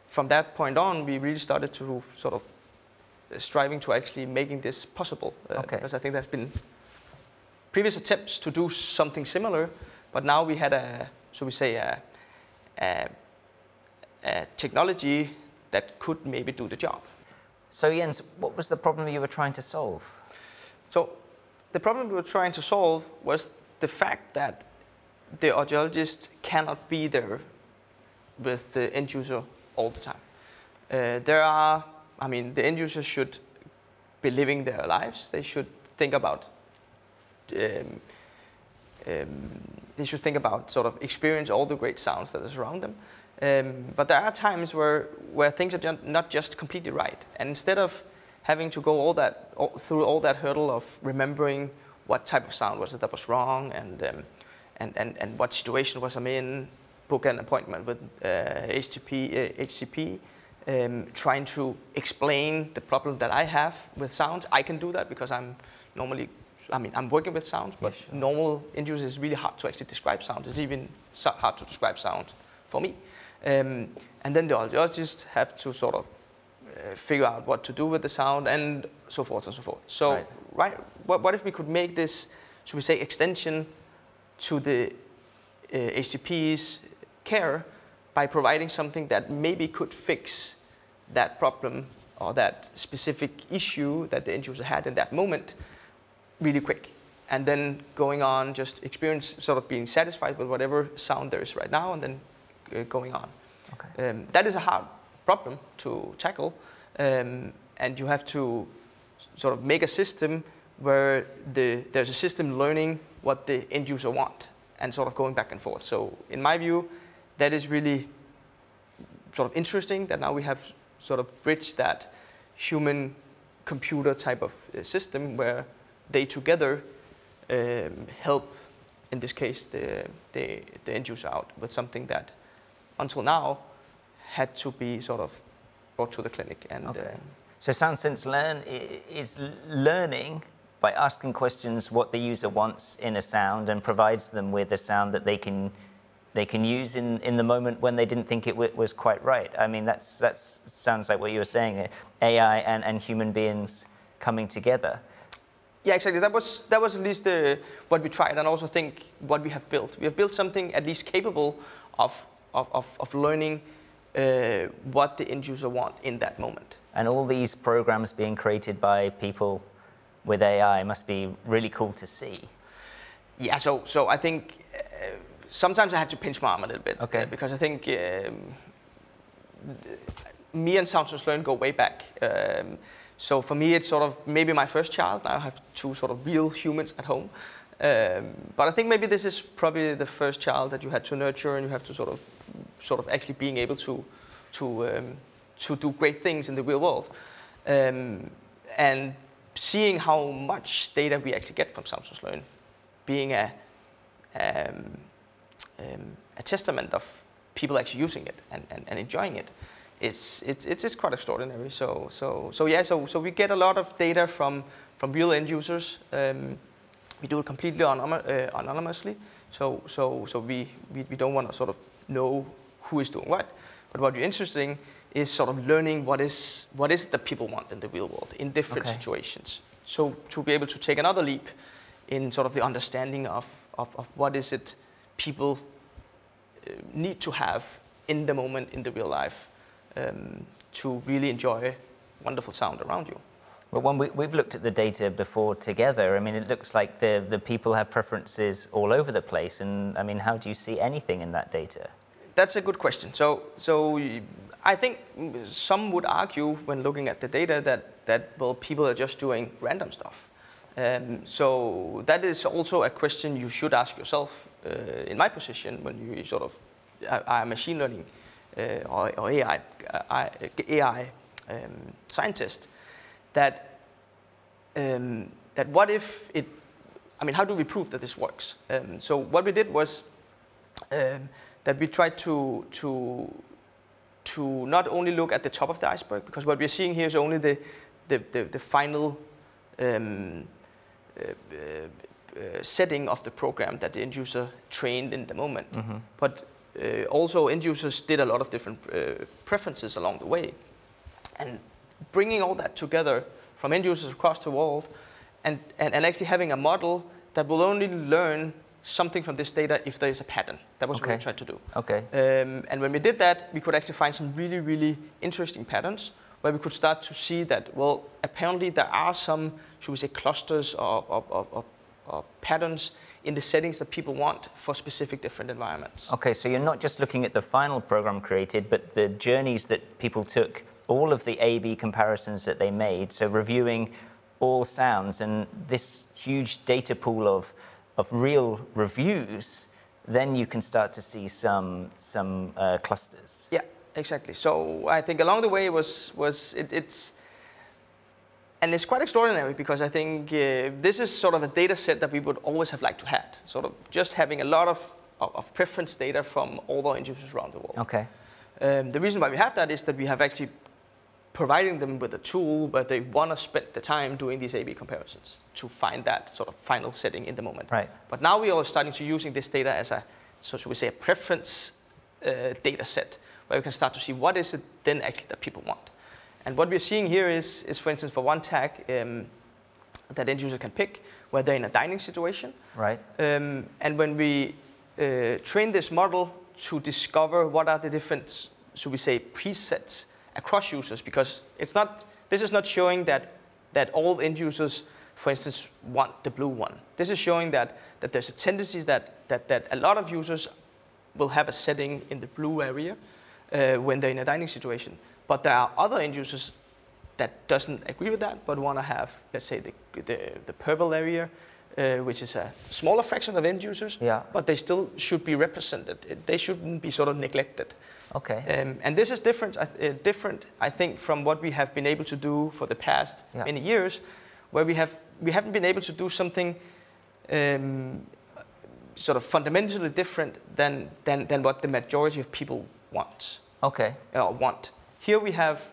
from that point on, we really started to sort of striving to actually making this possible. Because I think there's been previous attempts to do something similar, but now we had a technology that could maybe do the job. So Jens, what was the problem you were trying to solve? So the problem we were trying to solve was the fact that the audiologist cannot be there with the end user all the time. The end user should be living their lives. They should think about sort of experience all the great sounds that is around them. But there are times where things are not just completely right. And instead of having to go through all that hurdle of remembering what type of sound was it that was wrong and what situation was I in, book an appointment with HCP, trying to explain the problem that I have with sounds. I can do that because I'm working with sounds, but normal end users is really hard to actually describe sound. It's even hard to describe sound for me. And then the audiologists have to sort of figure out what to do with the sound and so forth and so forth. So, what if we could make this, should we say, extension to the HCP's care by providing something that maybe could fix that problem or that specific issue that the end user had in that moment really quick, and then going on, just experience, sort of being satisfied with whatever sound there is right now, and then going on. Okay. That is a hard problem to tackle, and you have to sort of make a system where there's a system learning what the end user want and sort of going back and forth. So in my view, that is really sort of interesting that now we have sort of bridged that human-computer type of system where they together help, in this case, the end user out with something that until now had to be sort of brought to the clinic. And so SoundSense Learn is learning by asking questions what the user wants in a sound and provides them with a sound that they can use in the moment when they didn't think it was quite right. I mean, that sounds like what you were saying, AI and human beings coming together. Yeah, exactly. That was at least what we tried, and also think what we have built. We have built something at least capable of learning what the end user want in that moment. And all these programs being created by people with AI must be really cool to see. Yeah, so I think sometimes I have to pinch my arm a little bit. Okay. Because I think me and SoundSense Learn go way back. So for me, it's sort of maybe my first child. Now I have two sort of real humans at home. But I think maybe this is probably the first child that you had to nurture, and you have to sort of actually being able to do great things in the real world. And seeing how much data we actually get from SoundSense Learn, being a testament of people actually using it and enjoying it. It's quite extraordinary. So we get a lot of data from real end users. We do it completely anonymously. So we don't want to sort of know who is doing what. But what is interesting is sort of learning what is that people want in the real world in different situations. So to be able to take another leap in sort of the understanding of what is it people need to have in the moment in the real life. To really enjoy wonderful sound around you. Well, when we've looked at the data before together, I mean, it looks like the people have preferences all over the place. And I mean, how do you see anything in that data? That's a good question. So I think some would argue when looking at the data that well, people are just doing random stuff. So that is also a question you should ask yourself in my position when you sort of are a machine learning or AI scientist. That what if it, I mean, how do we prove that this works? So what we did was that we tried to not only look at the top of the iceberg, because what we're seeing here is only the final setting of the program that the end user trained in the moment. Mm-hmm. But also end users did a lot of different preferences along the way. And bringing all that together from end users across the world and actually having a model that will only learn something from this data if there is a pattern. That was what we tried to do. Okay. And when we did that, we could actually find some really, really interesting patterns where we could start to see that, well, apparently there are some, should we say, clusters or patterns in the settings that people want for specific different environments. Okay, so you're not just looking at the final program created, but the journeys that people took, all of the A/B comparisons that they made, so reviewing all sounds and this huge data pool of real reviews, then you can start to see some clusters. Yeah, exactly. So I think along the way it's quite extraordinary because I think this is sort of a data set that we would always have liked to have, sort of just having a lot of preference data from all the end users around the world. Okay. The reason why we have that is that we have actually providing them with a tool where they want to spend the time doing these A/B comparisons to find that sort of final setting in the moment. Right. But now we are starting to using this data as a, so should we say, a preference data set where we can start to see what is it then actually that people want. And what we're seeing here is for instance, for one tag that end user can pick where they're in a dining situation. Right. And when we train this model to discover what are the different, should we say, presets across users, because it's not, this is not showing that all end users, for instance, want the blue one. This is showing that there's a tendency that a lot of users will have a setting in the blue area when they're in a dining situation. But there are other end users that doesn't agree with that, but want to have, let's say, the purple area, which is a smaller fraction of end users, but they still should be represented. They shouldn't be sort of neglected. Okay. And this is different, I think, from what we have been able to do for the past many years, where we haven't been able to do something sort of fundamentally different than what the majority of people want. Okay. Want. Here we have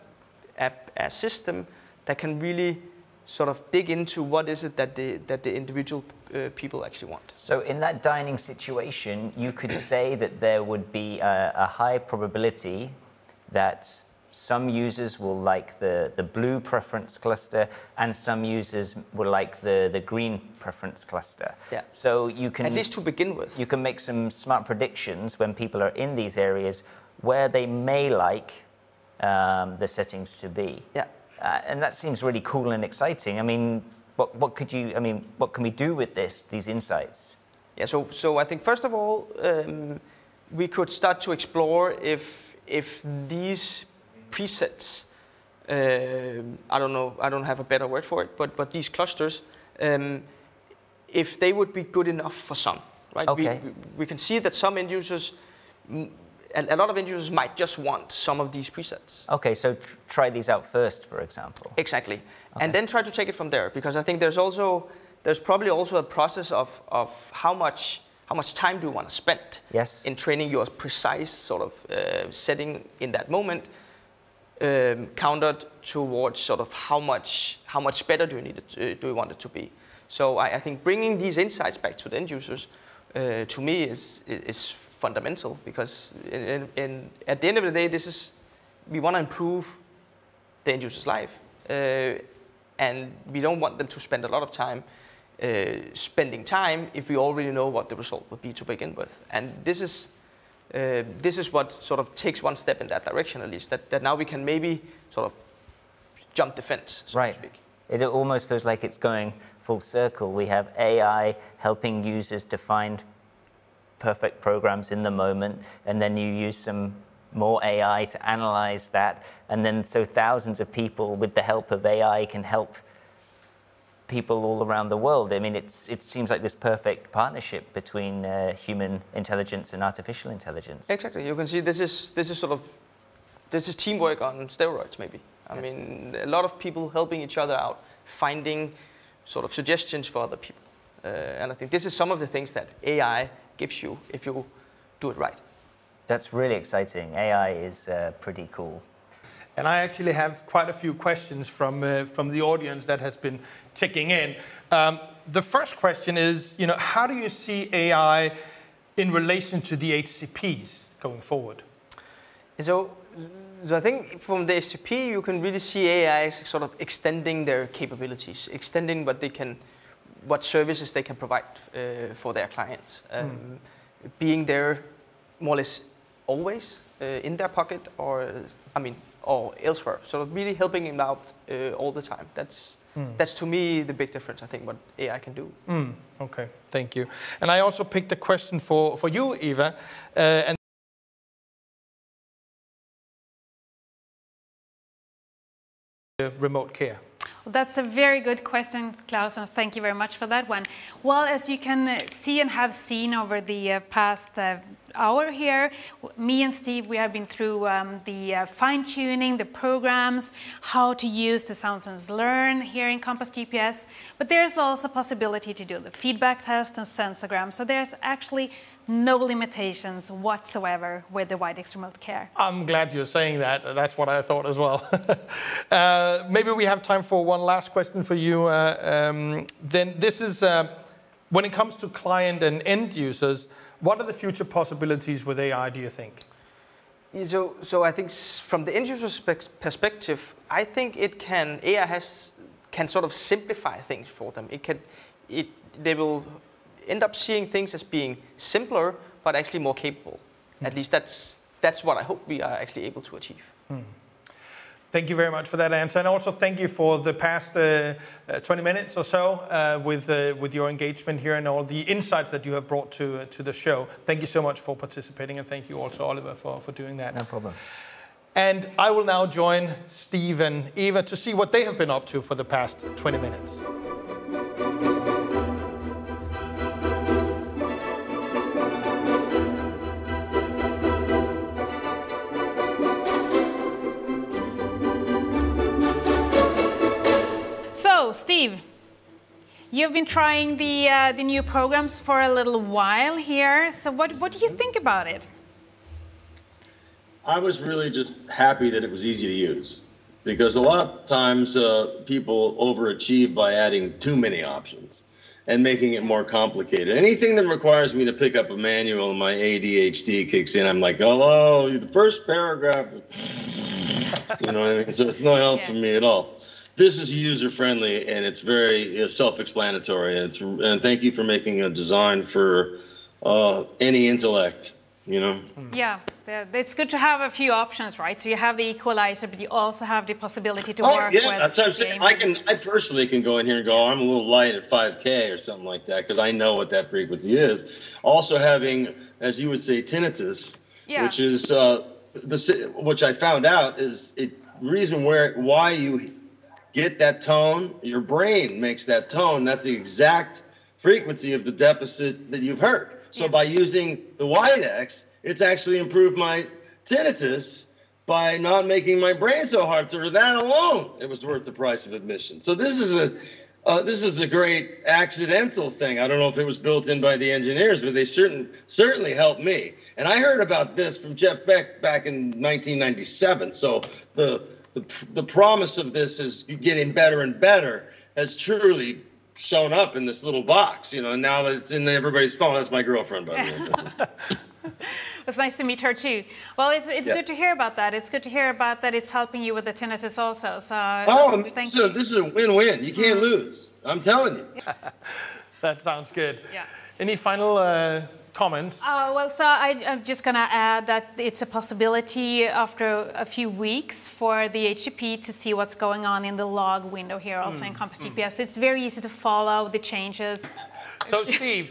a system that can really sort of dig into what is it that the individual people actually want. So in that dining situation, you could say that there would be a high probability that some users will like the blue preference cluster and some users will like the green preference cluster. Yeah. So you can, at least to begin with, you can make some smart predictions when people are in these areas where they may like the settings to be. Yeah. And that seems really cool and exciting. I mean, what can we do with these insights? Yeah, so I think first of all, we could start to explore if these presets, I don't know, I don't have a better word for it, but these clusters, if they would be good enough for some, right? Okay. We can see that some end users, a lot of end users might just want some of these presets. Okay, so try these out first, for example. Exactly. Okay. And then try to take it from there, because I think there's probably also a process of how much time do you want to spend in training your precise sort of setting in that moment, countered towards sort of how much better do you want it to be. So I think bringing these insights back to the end users, to me, is fundamental, because at the end of the day, we want to improve the end user's life, and we don't want them to spend a lot of time spending time if we already know what the result would be to begin with. And this is what sort of takes one step in that direction, at least, that now we can maybe sort of jump the fence, so to speak. It almost feels like it's going full circle. We have AI helping users to find perfect programs in the moment, and then you use some more AI to analyze that, and then so thousands of people with the help of AI can help people all around the world. I mean, it seems like this perfect partnership between human intelligence and artificial intelligence. Exactly. You can see this is teamwork on steroids, maybe. I mean, a lot of people helping each other out, finding sort of suggestions for other people. And I think this is some of the things that AI gives you if you do it right. That's really exciting. AI is pretty cool. And I actually have quite a few questions from the audience that has been ticking in. The first question is, how do you see AI in relation to the HCPs going forward? So I think from the HCP, you can really see AI sort of extending their capabilities, extending what services they can provide for their clients, being there more or less always in their pocket, or elsewhere. So really helping him out all the time. That's to me the big difference, I think, what AI can do. Okay, thank you. And I also picked a question for you, Eva. And remote care. Well, that's a very good question, Klaus, and thank you very much for that one. Well, as you can see and have seen over the past hour here, me and Steve, we have been through the fine-tuning, the programs, how to use the SoundSense Learn here in Compass GPS, but there's also possibility to do the feedback test and sensogram, so there's actually no limitations whatsoever with the WIDEX Remote Care. I'm glad you're saying that. That's what I thought as well. Maybe we have time for one last question for you. Then this is, when it comes to client and end users, what are the future possibilities with AI, do you think? So I think from the end user's perspective, I think AI can sort of simplify things for them. They will end up seeing things as being simpler, but actually more capable. At least that's what I hope we are actually able to achieve. Thank you very much for that answer, and also thank you for the past 20 minutes or so with your engagement here and all the insights that you have brought to the show. Thank you so much for participating, and thank you also, Oliver, for doing that. No problem. And I will now join Steve and Eva to see what they have been up to for the past 20 minutes. So, Steve, you've been trying the new programs for a little while here. So what do you think about it? I was really just happy that it was easy to use, because a lot of times people overachieve by adding too many options and making it more complicated. Anything that requires me to pick up a manual and my ADHD kicks in, I'm like, hello, the first paragraph. You know what I mean? So it's no help for me at all. This is user-friendly, and it's very self-explanatory. And thank you for making a design for any intellect, Yeah, it's good to have a few options, right? So you have the equalizer, but you also have the possibility to work with. That's what I'm saying. I personally can go in here and go, I'm a little light at 5K or something like that, because I know what that frequency is. Also having, as you would say, tinnitus, which is which I found out is the reason why you get that tone, your brain makes that tone. That's the exact frequency of the deficit that you've heard. So by using the WIDEX, it's actually improved my tinnitus by not making my brain so hard. So for that alone, it was worth the price of admission. So this is a great accidental thing. I don't know if it was built in by the engineers, but they certainly helped me. And I heard about this from Jeff Beck back in 1997. So the promise of this is getting better and better has truly shown up in this little box, and now that it's in everybody's phone. That's my girlfriend, by the way. It's nice to meet her too. Well, it's good to hear about that. It's good to hear about that it's helping you with the tinnitus also. So this is a win-win. You can't lose. I'm telling you. That sounds good. Yeah. Any final comments? Well, so I'm just going to add that it's a possibility after a few weeks for the HTTP to see what's going on in the log window here, also in Compass GPS. It's very easy to follow the changes. So, Steve,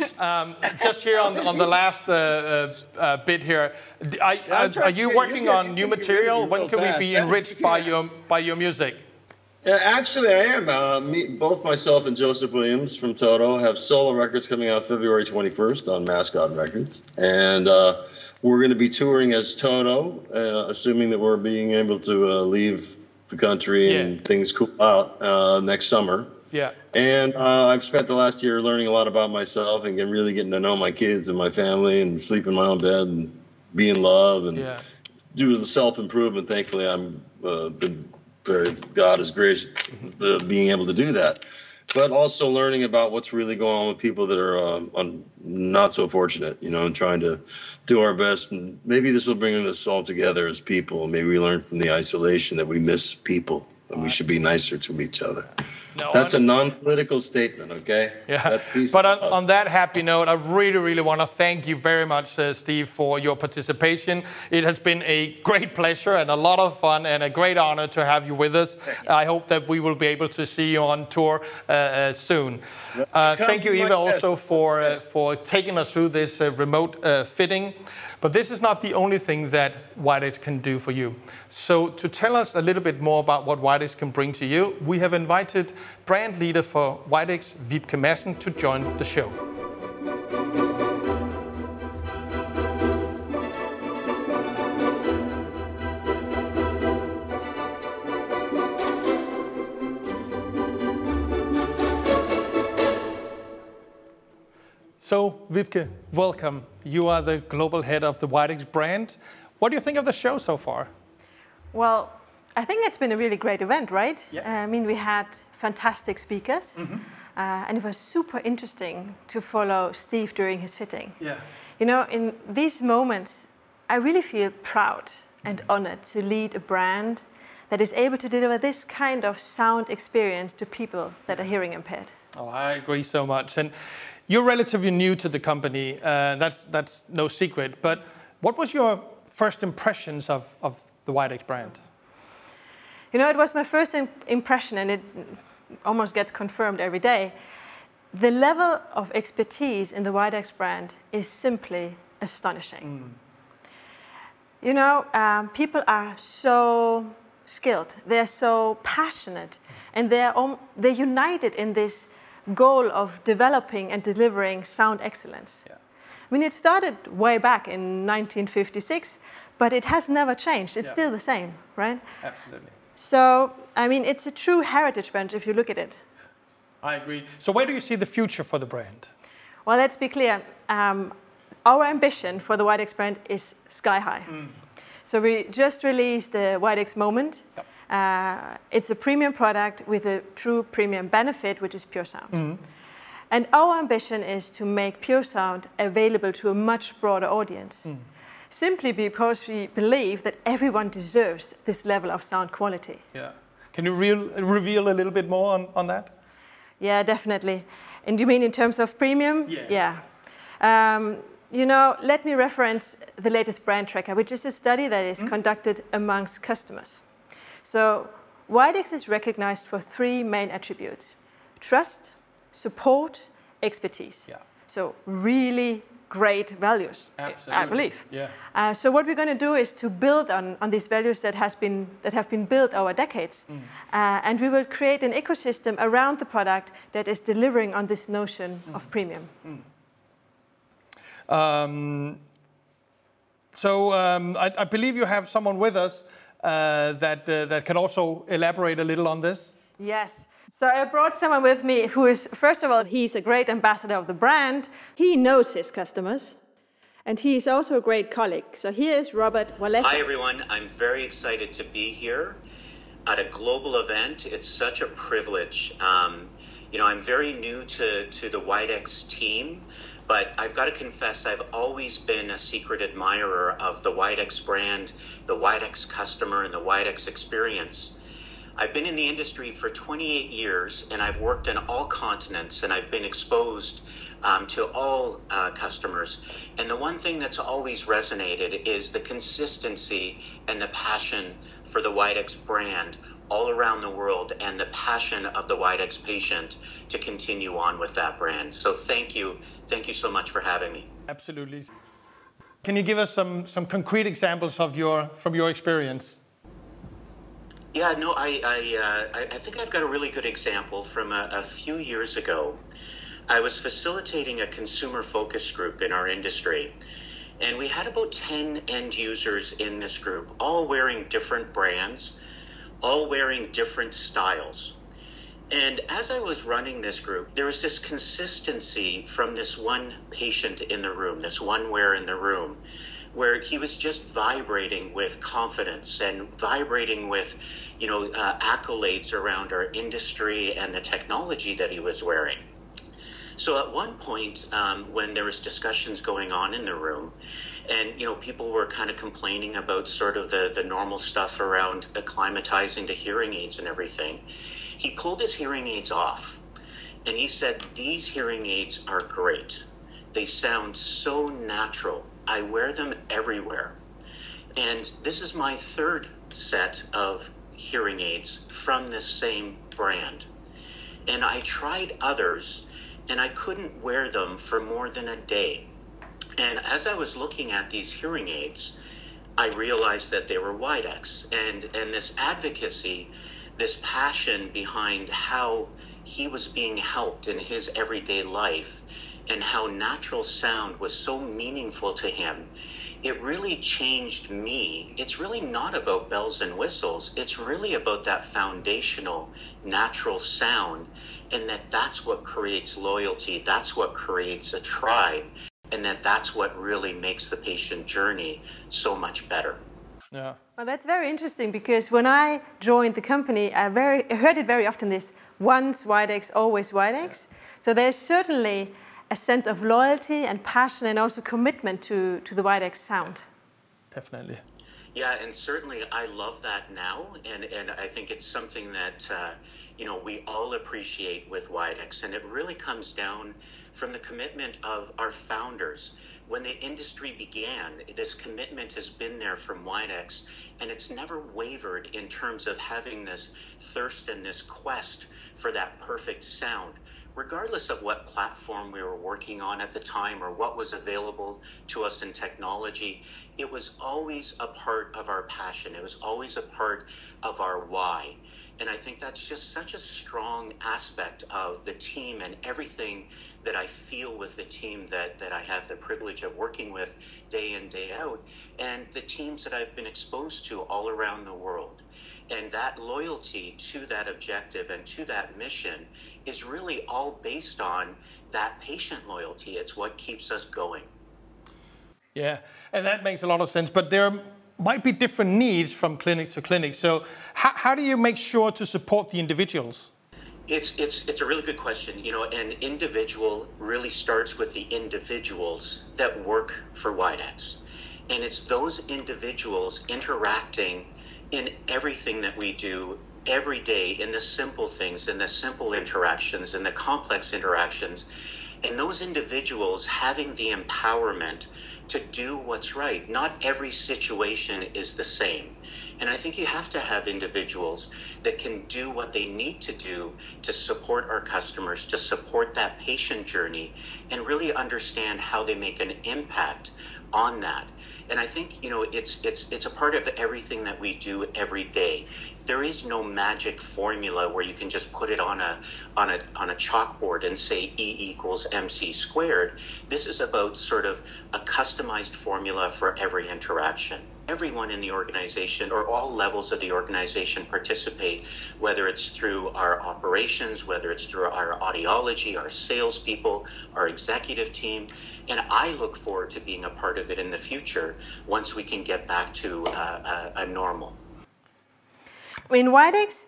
just here on the last bit here, are you working on new material? When can we be enriched by your music? Actually, I am. Both myself and Joseph Williams from Toto have solo records coming out February 21st on Mascot Records. And we're going to be touring as Toto, assuming that we're being able to leave the country and things cool out next summer. Yeah. And I've spent the last year learning a lot about myself and really getting to know my kids and my family and sleep in my own bed and be in love and do the self-improvement. Thankfully, I'm been God is gracious being able to do that, but also learning about what's really going on with people that are not so fortunate, you know, and trying to do our best. And maybe this will bring us all together as people. Maybe we learn from the isolation that we miss people and we should be nicer to each other. No, that's a non-political statement, okay? Yeah. That's peace. But on that happy note, I really want to thank you very much, Steve, for your participation. It has been a great pleasure and a lot of fun and a great honor to have you with us. Thanks. I hope that we will be able to see you on tour soon. Thank you, Eva, also for taking us through this remote fitting. But this is not the only thing that WIDEX can do for you. So to tell us a little bit more about what WIDEX can bring to you, we have invited brand leader for WIDEX, Vibke Madsen, to join the show. So, Vibke, welcome. You are the global head of the WIDEX brand. What do you think of the show so far? Well, I think it's been a really great event, right? Yeah. I mean, we had fantastic speakers, and it was super interesting to follow Steve during his fitting. Yeah. You know, in these moments, I really feel proud and honored to lead a brand that is able to deliver this kind of sound experience to people that are hearing impaired. Oh, I agree so much. And you're relatively new to the company, that's no secret, but what was your first impressions of the WIDEX brand? You know, it was my first impression, and it almost gets confirmed every day. The level of expertise in the WIDEX brand is simply astonishing. You know, people are so skilled, they're so passionate, and they're united in this goal of developing and delivering sound excellence. Yeah. I mean, it started way back in 1956, but it has never changed. It's still the same, right? Absolutely. So, I mean, it's a true heritage brand if you look at it. I agree. So where do you see the future for the brand? Well, let's be clear. Our ambition for the WIDEX brand is sky high. So we just released the WIDEX Moment. Yep. It's a premium product with a true premium benefit, which is PureSound. And our ambition is to make PureSound available to a much broader audience, simply because we believe that everyone deserves this level of sound quality. Yeah. Can you reveal a little bit more on that? Yeah, definitely. And you mean in terms of premium? Yeah. You know, let me reference the latest brand tracker, which is a study that is conducted amongst customers. So WIDEX is recognized for three main attributes: trust, support, expertise. Yeah. So really great values, I believe. Yeah. So what we're going to do is to build on these values that have been built over decades, and we will create an ecosystem around the product that is delivering on this notion of premium. I believe you have someone with us that can also elaborate a little on this. Yes. So I brought someone with me who is, first of all, he's a great ambassador of the brand. He knows his customers, and he is also a great colleague. So here is Robert Wallace. Hi, everyone. I'm very excited to be here at a global event. It's such a privilege. You know, I'm very new to the WIDEX team, but I've got to confess I've always been a secret admirer of the WIDEX brand, the WIDEX customer, and the WIDEX experience. I've been in the industry for 28 years, and I've worked on all continents, and I've been exposed to all customers. And the one thing that's always resonated is the consistency and the passion for the WIDEX brand all around the world, and the passion of the WIDEX patient to continue on with that brand. So thank you so much for having me. Absolutely. Can you give us some concrete examples from your experience? Yeah, no, I think I've got a really good example from a few years ago. I was facilitating a consumer focus group in our industry, and we had about 10 end users in this group, all wearing different brands, all wearing different styles. And as I was running this group, there was this consistency from this one patient in the room, this one wearer in the room, where he was just vibrating with confidence and vibrating with, accolades around our industry and the technology that he was wearing. So at one point, when there was discussions going on in the room, and people were kind of complaining about sort of the normal stuff around acclimatizing to hearing aids and everything, he pulled his hearing aids off, and he said, "These hearing aids are great. They sound so natural. I wear them everywhere. And this is my third set of hearing aids from this same brand. And I tried others, and I couldn't wear them for more than a day. And as I was looking at these hearing aids, I realized that they were WIDEX. And this advocacy, this passion behind how he was being helped in his everyday life, and how natural sound was so meaningful to him, it really changed me. It's really not about bells and whistles. It's really about that foundational natural sound, and that's what creates loyalty. That's what creates a tribe, and that's what really makes the patient journey so much better. Yeah. Well, that's very interesting, because when I joined the company, I heard it very often, this once WIDEX, always WIDEX. So there's certainly a sense of loyalty and passion, and also commitment to the WIDEX sound. Definitely. Yeah, and certainly I love that now, and I think it's something that we all appreciate with WIDEX, and it really comes down from the commitment of our founders. When the industry began, this commitment has been there from WIDEX, and it's never wavered in terms of having this thirst and this quest for that perfect sound. Regardless of what platform we were working on at the time or what was available to us in technology, it was always a part of our passion. It was always a part of our why. And I think that's just such a strong aspect of the team and everything that I feel with the team that I have the privilege of working with day in, day out, and the teams that I've been exposed to all around the world. And that loyalty to that objective and to that mission is really all based on that patient loyalty. It's what keeps us going. Yeah, and that makes a lot of sense. But there might be different needs from clinic to clinic. So how do you make sure to support the individuals? It's a really good question. An individual really starts with the individuals that work for WIDEX. And it's those individuals interacting in everything that we do every day, in the simple things, in the simple interactions, in the complex interactions, and those individuals having the empowerment to do what's right. Not every situation is the same. And I think you have to have individuals that can do what they need to do to support our customers, to support that patient journey, and really understand how they make an impact on that. And I think, it's a part of everything that we do every day. There is no magic formula where you can just put it on a chalkboard and say E equals MC squared. This is about sort of a customized formula for every interaction. Everyone in the organization, or all levels of the organization, participate, whether it's through our operations, whether it's through our audiology, our salespeople, our executive team. And I look forward to being a part of it in the future once we can get back to a normal. I mean, WIDEX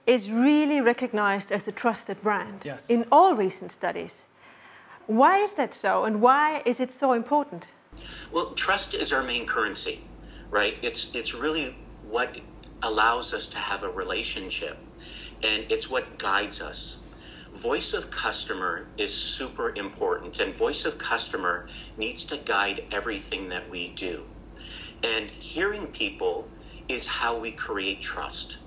is really recognized as a trusted brand. Yes. In all recent studies. Why is that so, and why is it so important? Well, trust is our main currency, right? It's really what allows us to have a relationship, and it's what guides us. Voice of customer is super important, and voice of customer needs to guide everything that we do. And hearing people is how we create trust.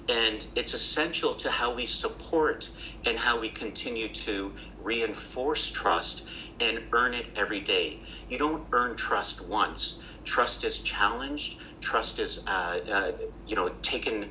And it's essential to how we support and how we continue to reinforce trust and earn it every day. You don't earn trust once. Trust is challenged. Trust is, taken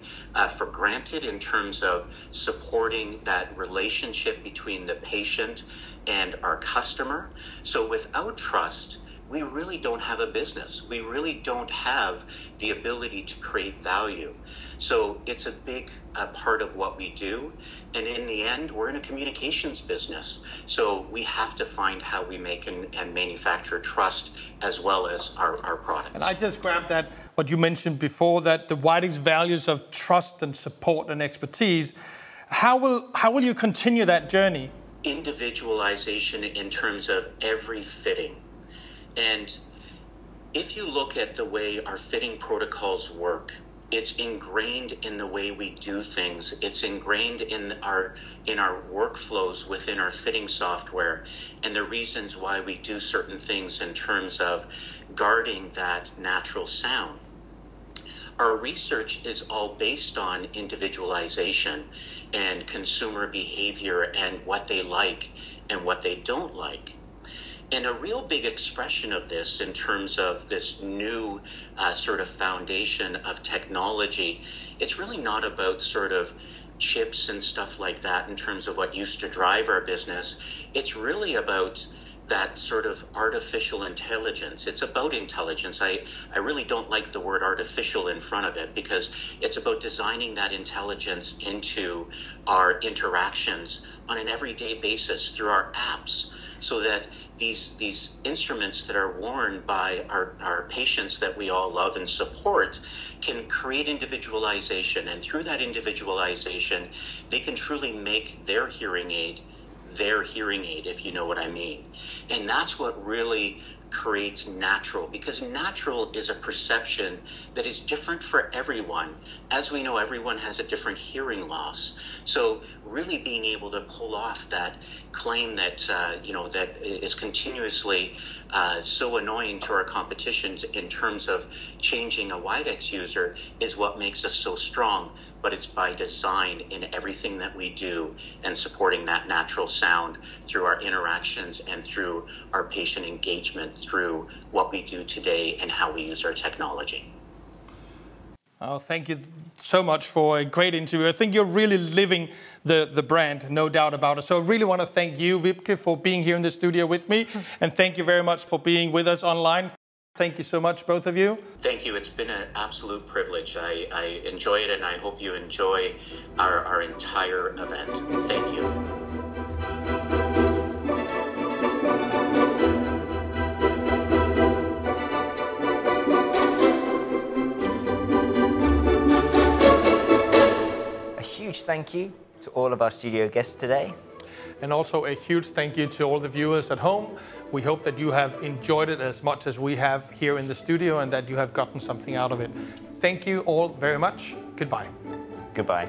for granted in terms of supporting that relationship between the patient and our customer. So without trust, we really don't have a business. We really don't have the ability to create value. So it's a big part of what we do. And in the end, we're in a communications business. So we have to find how we make and manufacture trust as well as our products. And I just grabbed that, what you mentioned before, that the WIDEX values of trust and support and expertise. How will you continue that journey? Individualization in terms of every fitting. And if you look at the way our fitting protocols work, it's ingrained in the way we do things. It's ingrained in our workflows within our fitting software and the reasons why we do certain things in terms of guarding that natural sound. Our research is all based on individualization and consumer behavior and what they like and what they don't like. And a real big expression of this in terms of this new sort of foundation of technology, it's really not about sort of chips and stuff like that in terms of what used to drive our business. It's really about that sort of artificial intelligence. It's about intelligence. I really don't like the word artificial in front of it because it's about designing that intelligence into our interactions on an everyday basis through our apps, so that these instruments that are worn by our patients that we all love and support can create individualization. And through that individualization, they can truly make their hearing aid, if you know what I mean. And that's what really creates natural, because natural is a perception that is different for everyone. As we know, everyone has a different hearing loss. So really being able to pull off that claim that that is continuously so annoying to our competitions in terms of changing a WIDEX user is what makes us so strong. But it's by design in everything that we do and supporting that natural sound through our interactions and through our patient engagement through what we do today and how we use our technology. Oh, thank you so much for a great interview. I think you're really living the brand, no doubt about it. So I really want to thank you, Vibke, for being here in the studio with me. And thank you very much for being with us online. Thank you so much, both of you. Thank you. It's been an absolute privilege. I enjoy it, and I hope you enjoy our entire event. Thank you. A huge thank you to all of our studio guests today. And also a huge thank you to all the viewers at home. We hope that you have enjoyed it as much as we have here in the studio and that you have gotten something out of it. Thank you all very much. Goodbye. Goodbye.